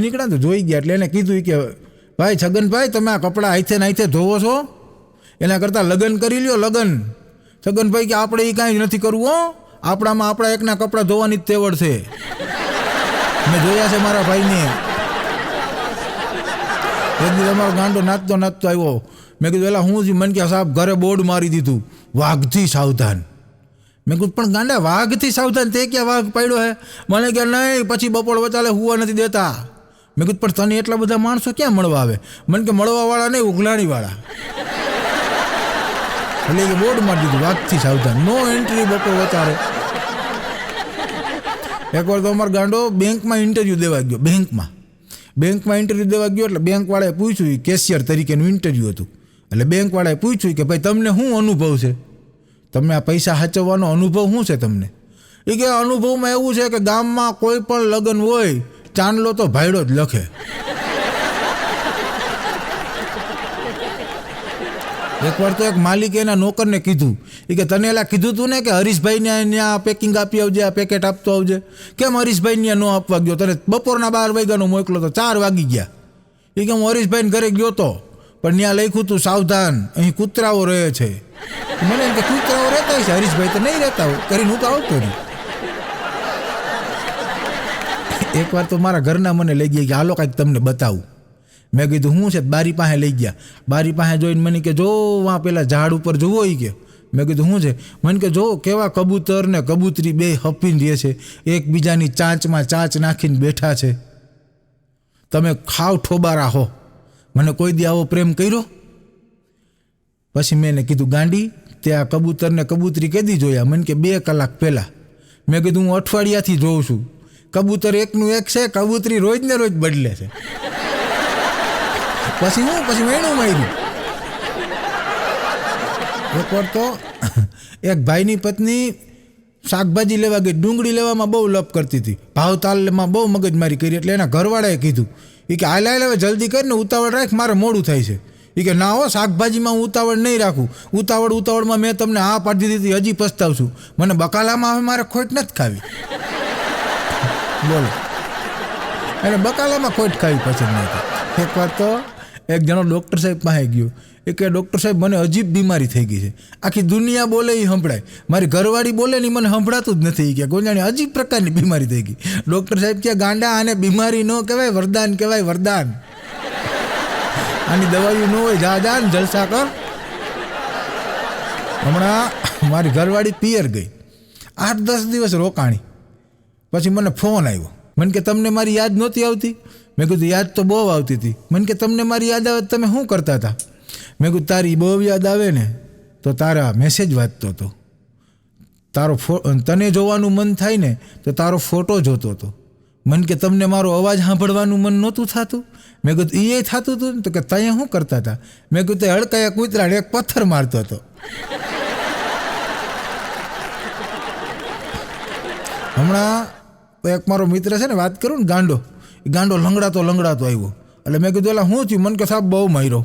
નીકળ્યા તો જોઈ ગયા. એટલે એને કીધું કે ભાઈ છગનભાઈ તમે આ કપડાં હાથે ધોવો છો, એના કરતાં લગ્ન કરી લ્યો, લગ્ન. છગનભાઈ કે આપણે એ કાંઈ નથી કરવું હો, આપણામાં આપણા એકના કપડાં ધોવાની જ તેવડ છે, મેં જોયા છે મારા ભાઈને. એક દિવસ અમારો ગાંડો નાચતો આવ્યો. મેં કીધું એલા હું જ? મને કે સાહેબ ઘરે બોર્ડ મારી દીધું, વાઘથી સાવધાન. મેં કીધું પણ ગાંડા વાઘથી સાવધાન, તે ક્યાં વાઘ પાડ્યો હે? મને કે નહીં, પછી બપોર વચાલે હુવા નથી દેતા. મેં કીધું પણ તને એટલા બધા માણસો ક્યાં મળવા આવે? મને કે મળવાવાળા નહીં, ઉઘલાણીવાળા. એટલે કે બોર્ડ મારી દીધું, વાઘથી સાવધાન, નો એન્ટ્રી બપોર વચારે. એકવાર તો અમારો ગાંડો બેંકમાં ઇન્ટરવ્યૂ દેવા ગયો. બેંકમાં ઇન્ટરવ્યૂ દેવા ગયો એટલે બેંકવાળાએ પૂછ્યું, કેશિયર તરીકેનું ઇન્ટરવ્યૂ હતું. એટલે બેંકવાળાએ પૂછ્યું કે ભાઈ તમને શું અનુભવ છે? તમે આ પૈસા સાચવવાનો અનુભવ શું છે તમને? એ કે અનુભવમાં એવું છે કે ગામમાં કોઈ પણ લગ્ન હોય ચાંદલો તો ભાઈડો જ લખે. એકવાર તો એક માલિકે એના નોકરને કીધું એ કે તને એલા કીધું તું ને કે હરીશભાઈને ત્યાં પેકિંગ આપી આવજે, આ પેકેટ આપતો આવજે. કેમ હરીશભાઈને ત્યાં ન આપવા ગયો? તને બપોરના 12 વાગ્યાનો મોકલો તો 4 વાગી ગયા. એ કે હું હરીશભાઈને ઘરે ગયો તો, પણ ત્યાં લખ્યું તું સાવધાન અહીં કૂતરાઓ રહે છે. મને એમ કે કૂતરાઓ રહેતા હશે, હરીશભાઈ તો નહીં રહેતા હોય કરીને હું તો આવતો નહીં. એકવાર તો મારા ઘરના મને લઈ ગયા કે હાલો કાંઈક તમને બતાવું. મેં કીધું શું છે? બારી પાસે લઈ ગયા. બારી પાસે જોઈને મને કે જો વાં પેલા ઝાડ ઉપર જોવો એ કે. મેં કીધું શું છે? મને કે જો કેવા કબૂતર ને કબૂતરી બે હપીને રહે છે, એકબીજાની ચાંચમાં ચાંચ નાખીને બેઠા છે. તમે ખાવ ઠોબારા હો, મને કોઈ દી આવો પ્રેમ કર્યો? પછી મેં એને કીધું ગાંડી તે આ કબૂતર ને કબૂતરી કેદી જોયા? મને કે 2 કલાક પહેલાં. મેં કીધું હું અઠવાડિયાથી જોઉં છું. કબૂતર એકનું એક છે, કબૂતરી રોજ ને રોજ બદલે છે. પછી વેણું માર્યું. એકવાર તો એક ભાઈની પત્ની શાકભાજી લેવા ગઈ, ડુંગળી લેવામાં બહુ લપ કરતી હતી, ભાવતાલમાં બહુ મગજમારી કરી. એટલે એના ઘરવાળાએ કીધું એ કે હાલ હવે જલ્દી કરીને ઉતાવળ રાખ, મારે મોડું થાય છે. એ કે ના હો, શાકભાજીમાં હું ઉતાવળ નહીં રાખું. ઉતાવળમાં મેં તમને હા પાડી દીધી હતી, હજી પસ્તાવશું. મને બકાલામાં હવે મારે ખોટ નથી ખાવી. બોલો, એને બકાલામાં ખોટ ખાવી પસંદ નથી. એકવાર તો એક જણો ડૉક્ટર સાહેબ પાસે ગયો. એ કે ડૉક્ટર સાહેબ મને અજીબ બીમારી થઈ ગઈ છે, આખી દુનિયા બોલે એ સંભળાય, મારી ઘરવાળી બોલે ને મને સંભળાતું જ નથી. કે કોઈ જાણે અજીબ પ્રકારની બીમારી થઈ ગઈ. ડૉક્ટર સાહેબ કે ગાંડા આને બીમારી ન કહેવાય, વરદાન કહેવાય, વરદાન. આની દવાઈઓ ન હોય, જા જા ને જલસા કર. હમણાં મારી ઘરવાળી પિયર ગઈ, 8-10 દિવસ રોકાણી. પછી મને ફોન આવ્યો. મને કે તમને મારી યાદ નહોતી આવતી? મેં કીધું યાદ તો બહુ આવતી હતી. મને કે તમને મારી યાદ આવે તમે શું કરતા હતા? મેં કીધું તારી બહુ યાદ આવે ને તો તારા મેસેજ વાંચતો હતો, તને જોવાનું મન થાય ને તો તારો ફોટો જોતો હતો. મને કે તમને મારો અવાજ સાંભળવાનું મન નહોતું થતું? મેં કીધું એ થતું હતું. તો કે ત્યાં શું કરતા હતા? મેં કીધું હડકાયા કૂતરાને એક પથ્થર મારતો હતો. હમણાં એક મારો મિત્ર છે ને, વાત કરું ને, ગાંડો લંગડાતો આવ્યો. એટલે મેં કીધું એટલે શું થયું? મને કે સાહેબ બહુ માર્યો.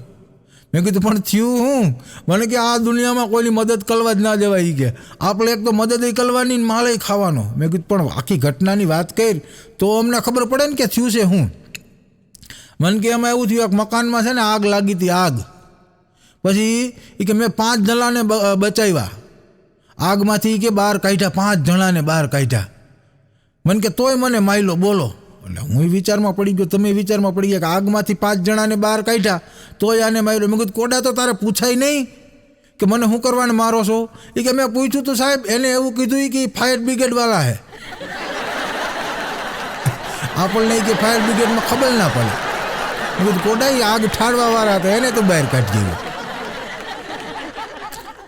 મેં કીધું પણ થયું હું? મને કે આ દુનિયામાં કોઈની મદદ કરવા જ ના દેવાય. એ કે આપણે એક તો મદદ કરવાની ને માળે ખાવાનો. મેં કીધું પણ આખી ઘટનાની વાત કરી તો અમને ખબર પડે ને કે થયું છે હું. મને કે એમાં એવું થયું, એક મકાનમાં છે ને આગ લાગી હતી, આગ. પછી એ કે મેં 5 જણાને બચાવ્યા આગમાંથી, કે બહાર કાઢ્યા, 5 જણાને બહાર કાઢ્યા. મને કે તોય મને માયલો. બોલો. એટલે હું વિચારમાં પડી ગયો, તમે વિચારમાં પડી ગયા કે આગમાંથી 5 જણાને બહાર કાઢ્યા તોય આને માર્યો. મેં કીધું કોડા તો તારે પૂછાય નહીં કે મને શું કરવાને મારો છો? એ કે મેં પૂછ્યું તો સાહેબ એને એવું કીધું કે ફાયર બ્રિગેડવાળા હે. આપણને કે ફાયર બ્રિગેડમાં ખબર ના પડે. મેં કીધું કોડા આગ ઠારવાવાળા હતા, એને તો બહાર કાઢી ગયો.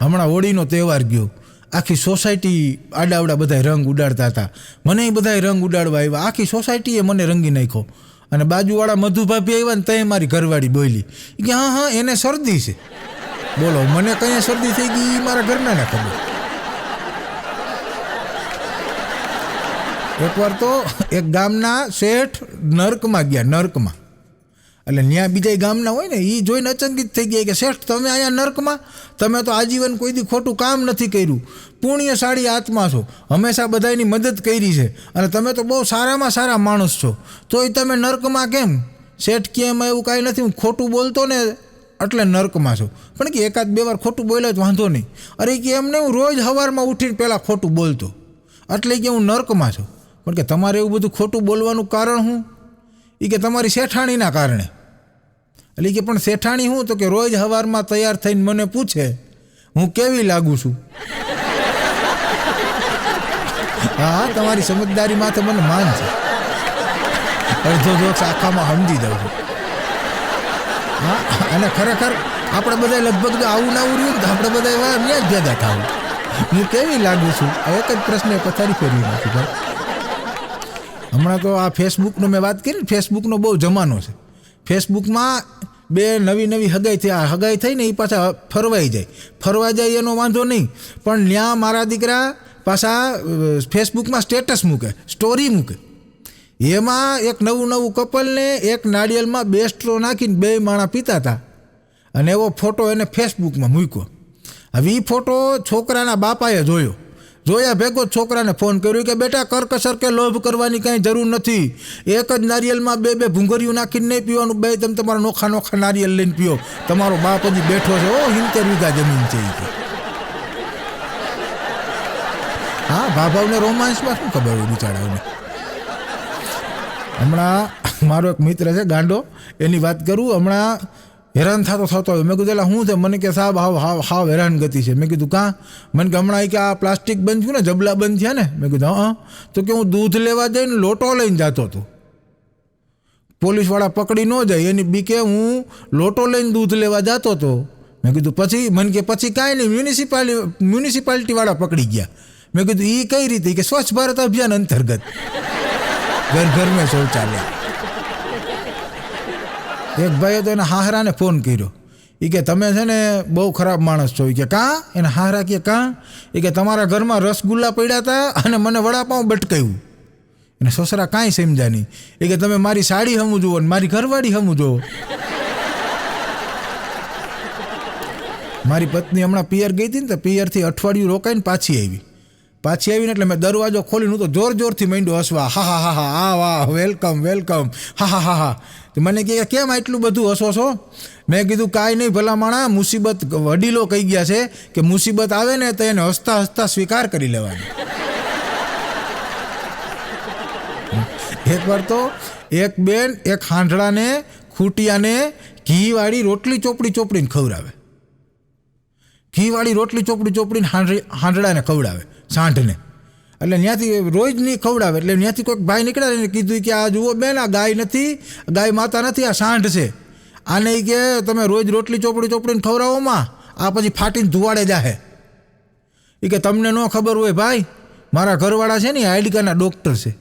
હમણાં હોળીનો તહેવાર ગયો, આખી સોસાયટી આડાવડા બધા રંગ ઉડાડતા હતા. મને બધા રંગ ઉડાડવા આવ્યા, આખી સોસાયટીએ મને રંગી નાખ્યો. અને બાજુવાળા મધુભાભી આવ્યા ને તઈ મારી ઘરવાળી બોલી કે હા એને શરદી છે. બોલો, મને કઈ શરદી થઈ ગઈ મારા ઘરના ને ખબર. એકવાર તો એક ગામના શેઠ નર્કમાં ગયા, નર્કમાં. એટલે ત્યાં બીજા ગામના હોય ને એ જોઈને અચંબિત થઈ ગયા કે શેઠ તમે અહીંયા નર્કમાં? તમે તો આજીવન કોઈ દી ખોટું કામ નથી કર્યું, પુણ્યશાળી આત્મા છો, હંમેશા બધાની મદદ કરી છે અને તમે તો બહુ સારામાં સારા માણસ છો, તોય તમે નર્કમાં કેમ? શેઠ કે એમાં એવું કાંઈ નથી, હું ખોટું બોલતો ને એટલે નર્કમાં છો. પણ કે 1-2 વાર ખોટું બોલ્યો જ વાંધો નહીં. અરે કે એમને હું રોજ સવારમાં ઉઠીને પહેલાં ખોટું બોલતો, એટલે કે હું નર્કમાં છું. પણ કે તમારે એવું બધું ખોટું બોલવાનું કારણ શું? એ કે તમારી શેઠાણીના કારણે. એટલે કે પણ શેઠાણી શું? તો કે રોજ સવારમાં તૈયાર થઈને મને પૂછે હું કેવી લાગુ છું. હા, તમારી સમજદારી માથે મને માન છે, અડધો જોક્સ આખામાં સમજી જાઉં છું. હા, અને ખરેખર આપણે બધા લગભગ આવું ના રહ્યું તો આપણે બધા એવા ત્યાં જ ભેગા થાવું. હું કેવી લાગુ છું એક જ પ્રશ્ન પથારી ફેરવી નાખી ભાઈ. હમણાં તો આ ફેસબુકનો મેં વાત કરી ને, ફેસબુકનો બહુ જમાનો છે. ફેસબુકમાં 2 નવી હગાઈ થઈને એ પાછા ફરવા જાય એનો વાંધો નહીં, પણ ત્યાં મારા દીકરા પાછા ફેસબુકમાં સ્ટેટસ મૂકે, સ્ટોરી મૂકે. એમાં એક નવું કપલને એક નાળિયેરમાં 2 સ્ટ્રો નાખીને 2 માણા પીતા હતા અને એવો ફોટો એને ફેસબુકમાં મૂક્યો. હવે એ ફોટો છોકરાના બાપાએ જોયા ભેગો જ છોકરાને ફોન કર્યો કે બેટા કરકસર કે લોભ કરવાની કાંઈ જરૂર નથી. એક જ નારિયેલમાં બે ભૂંગળીયું નાખીને નહીં પીવાનું, બે તમે તમારા નોખા નારિયેલ લઈને પીઓ. તમારો બાપ હજી બેઠો છે, 70 વીઘા જમીન છે. હા, ભાભાવને રોમાન્સમાં શું ખબર હોય બિચારાઓને. હમણાં મારો એક મિત્ર છે ગાંડો, એની વાત કરું. હમણાં હેરાન થતો હોય. મેં કીધું શું છે? મને કે સાહેબ હાવ હેરાન ગતિ છે. મેં કીધું કાં? મને કે હમણાં કે આ પ્લાસ્ટિક બંધ થયું ને, જબલા બંધ થયા ને. મેં કીધું હા. તો કે હું દૂધ લેવા જઈને લોટો લઈને જતો હતો. પોલીસવાળા પકડી ન જાય એની બીકે હું લોટો લઈને દૂધ લેવા જતો હતો. મેં કીધું પછી? મને કે પછી કાંઈ નહીં, મ્યુનિસિપાલિટીવાળા પકડી ગયા. મેં કીધું એ કઈ રીતે? કે સ્વચ્છ ભારત અભિયાન અંતર્ગત ઘર મેં શૌચાલય. એક ભાઈએ તો એના હાહરાને ફોન કર્યો. એ કે તમે છે ને બહુ ખરાબ માણસ છો. એ કે કાં? એના હાહરા કે કાં? એ કે તમારા ઘરમાં રસગુલ્લા પડ્યા હતા અને મને વડાપાઉં બટકાયું. એને સસરા કાંઈ સમજ્યા નહીં. એ કે તમે મારી સાડી હમું જુઓ ને મારી ઘરવાળી હમું જુઓ. મારી પત્ની હમણાં પિયર ગઈ હતી ને, તો પિયરથી અઠવાડિયું રોકાઈને પાછી આવીને એટલે મેં દરવાજો ખોલીને તો જોરથી માંડ્યો હસવા. હા વાહ, વેલકમ. હા. તો મને કહે કેમ આટલું બધું હસો છો? મેં કીધું કાંઈ નહીં ભલા માણા, મુસીબત વડીલો કહી ગયા છે કે મુસીબત આવે ને તો એને હસતા સ્વીકાર કરી લેવાની. એકવાર તો એક બેન એક હાંડળાને ખૂટિયાને ઘીવાળી રોટલી ચોપડીને ખવડાવે. ઘીવાળી રોટલી ચોપડીને હાંડળાને ખવડાવે, સાંઢને. એટલે ત્યાંથી રોજ નહીં ખવડાવે. એટલે ત્યાંથી કોઈક ભાઈ નીકળ્યા એને કીધું કે આ જુઓ બેન, આ ગાય નથી, ગાય માતા નથી, આ સાંઢ છે. આને કે તમે રોજ રોટલી ચોપડીને ખવડાવોમાં આ પછી ફાટીને ધુવાડે જાહે. એ કે તમને ન ખબર હોય ભાઈ, મારા ઘરવાળા છે ને હાડકાના ડૉક્ટર છે.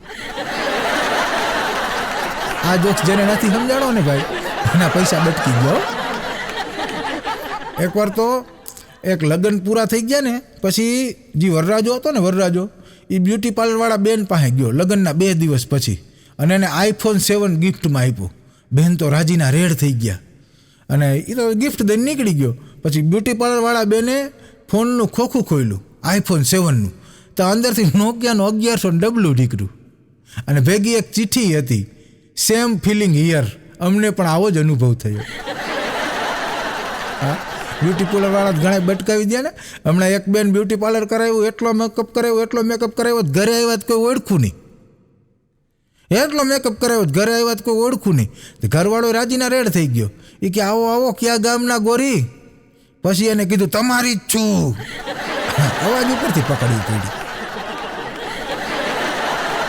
આ જોક્સ જેને નથી સમજાણો ને ભાઈ, એના પૈસા બટકી ગયો. એકવાર તો એક લગ્ન પૂરા થઈ ગયા ને પછી જે વરરાજો હતો ને, વરરાજો એ બ્યુટી પાર્લરવાળા બેન પાસે ગયો લગ્નના 2 દિવસ પછી, અને એને iPhone 7 ગિફ્ટમાં આપ્યો. બેન તો રાજીના રેડ થઈ ગયા અને એ તો ગિફ્ટ દઈને નીકળી ગયો. પછી બ્યુટી પાર્લરવાળા બેને ફોનનું ખોખું ખોલ્યું iPhone 7નું, તો અંદરથી નોકિયાનું 1100 નીકળ્યું અને ભેગી એક ચિઠ્ઠી હતી, સેમ ફિલિંગ હિયર, અમને પણ આવો જ અનુભવ થયો. હા, બ્યુટી પાર્લરવાળા ઘણા બટકાવી દે ને. હમણાં એક બેન બ્યુટી પાર્લર કરાવ્યું, એટલો મેકઅપ કરાવ્યો, ઘરે આવ્યા કોઈ ઓળખું નહીં. એટલો મેકઅપ કરાવ્યો, ઘરે આવ્યા કોઈ ઓળખું નહીં. ઘરવાળો રાજીના રેડ થઈ ગયો. એ કે આવો ક્યાં ગામના ગોરી? પછી એને કીધું તમારી જ છું. અવાજ ઉપરથી પકડી પડી.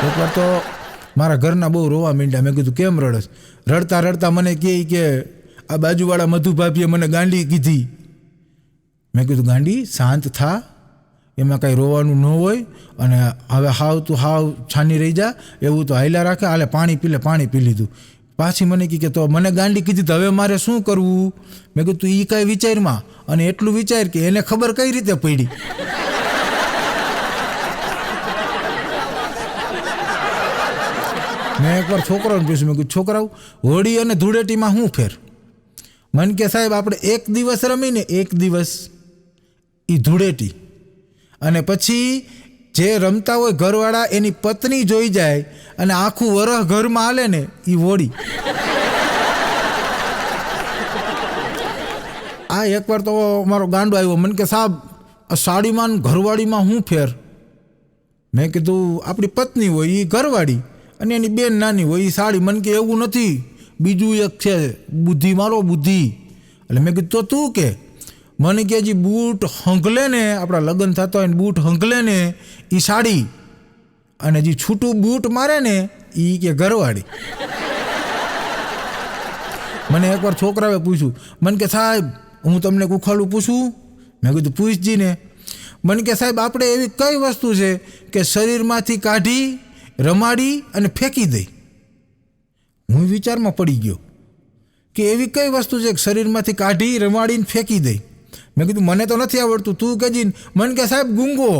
એકવાર તો મારા ઘરના બહુ રોવા માંડ્યા. મેં કીધું કેમ રડસ? રડતા મને કહે કે આ બાજુવાળા મધુભાભીએ મને ગાંડી કીધી. મેં કીધું ગાંડી શાંત થા, એમાં કાંઈ રોવાનું ન હોય, અને હવે તું હાવ છાની રહી જા, એવું તો હાલ્યા રાખે. હાલે પાણી પી લીધું. પાછી મને કહે કે તો મને ગાંડી કીધી તો હવે મારે શું કરવું? મેં કીધું તું એ કાંઈ વિચારમાં, અને એટલું વિચાર કે એને ખબર કઈ રીતે પડી. મેં એકવાર છોકરાઓને પૂછ્યું, મેં કીધું છોકરાઓ હોળી અને ધૂળેટીમાં શું ફેર? મને કે સાહેબ આપણે 1 દિવસ રમીને 1 દિવસ એ ધૂળેટી, અને પછી જે રમતા હોય ઘરવાળા એની પત્ની જોઈ જાય અને આખું વરહ ઘરમાં હાલે ને એ હોળી. આ એકવાર તો મારો ગાંડો આવ્યો. મને કે સાહેબ સાડીમાં ઘરવાળીમાં શું ફેર? મેં કીધું આપણી પત્ની હોય એ ઘરવાળી અને એની બેન નાની હોય એ સાડી. મને કે એવું નથી, બીજું એક છે, બુદ્ધિ મારો બુદ્ધિ. એટલે મેં કીધું તો તું કે? મને કે જે બૂટ હંગલે ને, આપણા લગ્ન થતા હોય ને બૂટ હંગલે ને એ સાડી, અને જે છૂટું બૂટ મારે ને એ કે ઘરવાળી. મને એકવાર છોકરાએ પૂછ્યું, મને કે સાહેબ હું તમને કુખાડું પૂછું? મેં કીધું પૂછજી ને. મને કે સાહેબ આપણે એવી કઈ વસ્તુ છે કે શરીરમાંથી કાઢી રમાડી અને ફેંકી દઈ? હું વિચારમાં પડી ગયો કે એવી કઈ વસ્તુ છે કે શરીરમાંથી કાઢી રમાડીને ફેંકી દઈ. મેં કીધું મને તો નથી આવડતું, તું કહેજી. મને કે સાહેબ ગુંગો.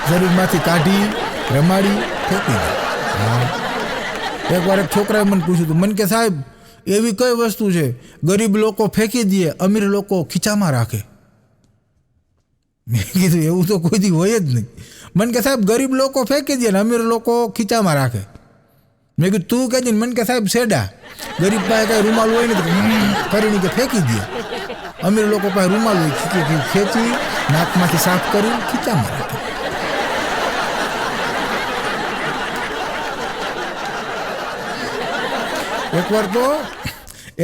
શરીરમાંથી કાઢી રમાડી ફેંકી દઈ. હા, એકવાર એક છોકરાએ મને પૂછ્યું હતું, મને કે સાહેબ એવી કઈ વસ્તુ છે ગરીબ લોકો ફેંકી દે, અમીર લોકો ખીચામાં રાખે? મેં કીધું એવું તો કોઈ દી હોય જ નહીં. મને કે સાહેબ ગરીબ લોકો ફેંકી દે ને અમીર લોકો ખીચામાં રાખે. મેં કીધું તું કહેજે ને. મને કે સાહેબ સેડા ગરીબ પાસે કાંઈ રૂમાલ હોય ને તો કરીને કે ફેંકી દે, અમીર લોકો પાસે રૂમાલ હોય ખેંચી નાકમાંથી સાફ કરી ખીચામાં રાખે. એકવાર તો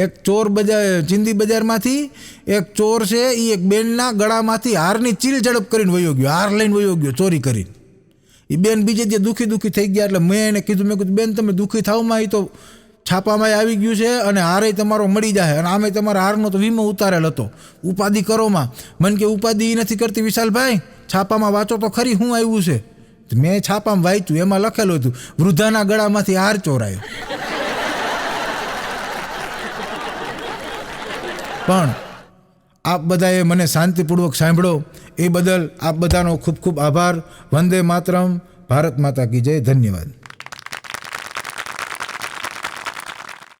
એક ચોર ચિંદી બજારમાંથી એક ચોર છે એ એક બેનના ગળામાંથી હારની ચીલ ઝડપ કરીને વયો ગયો, હાર લઈને વયો ગયો ચોરી કરીને. એ બેન બીજે જે દુઃખી થઈ ગયા એટલે મેં એને કીધું, મેં કીધું બેન તમે દુઃખી થાવમાં, એ તો છાપામાં આવી ગયું છે અને હારે તમારો મળી જાય અને આમે તમારા હારનો તો વીમો ઉતારેલ હતો, ઉપાધિ કરોમાં. મને કે ઉપાધિ એ નથી કરતી વિશાલભાઈ, છાપામાં વાંચો તો ખરી શું આવ્યું છે. મેં છાપામાં વાંચ્યું, એમાં લખેલું હતું વૃદ્ધાના ગળામાંથી હાર ચોરાયો. પણ આપ બધાએ મને શાંતિપૂર્વક સાંભળો એ બદલ આપ બધાનો ખૂબ ખૂબ આભાર. વંદે માતરમ. ભારત માતા કી જય. ધન્યવાદ.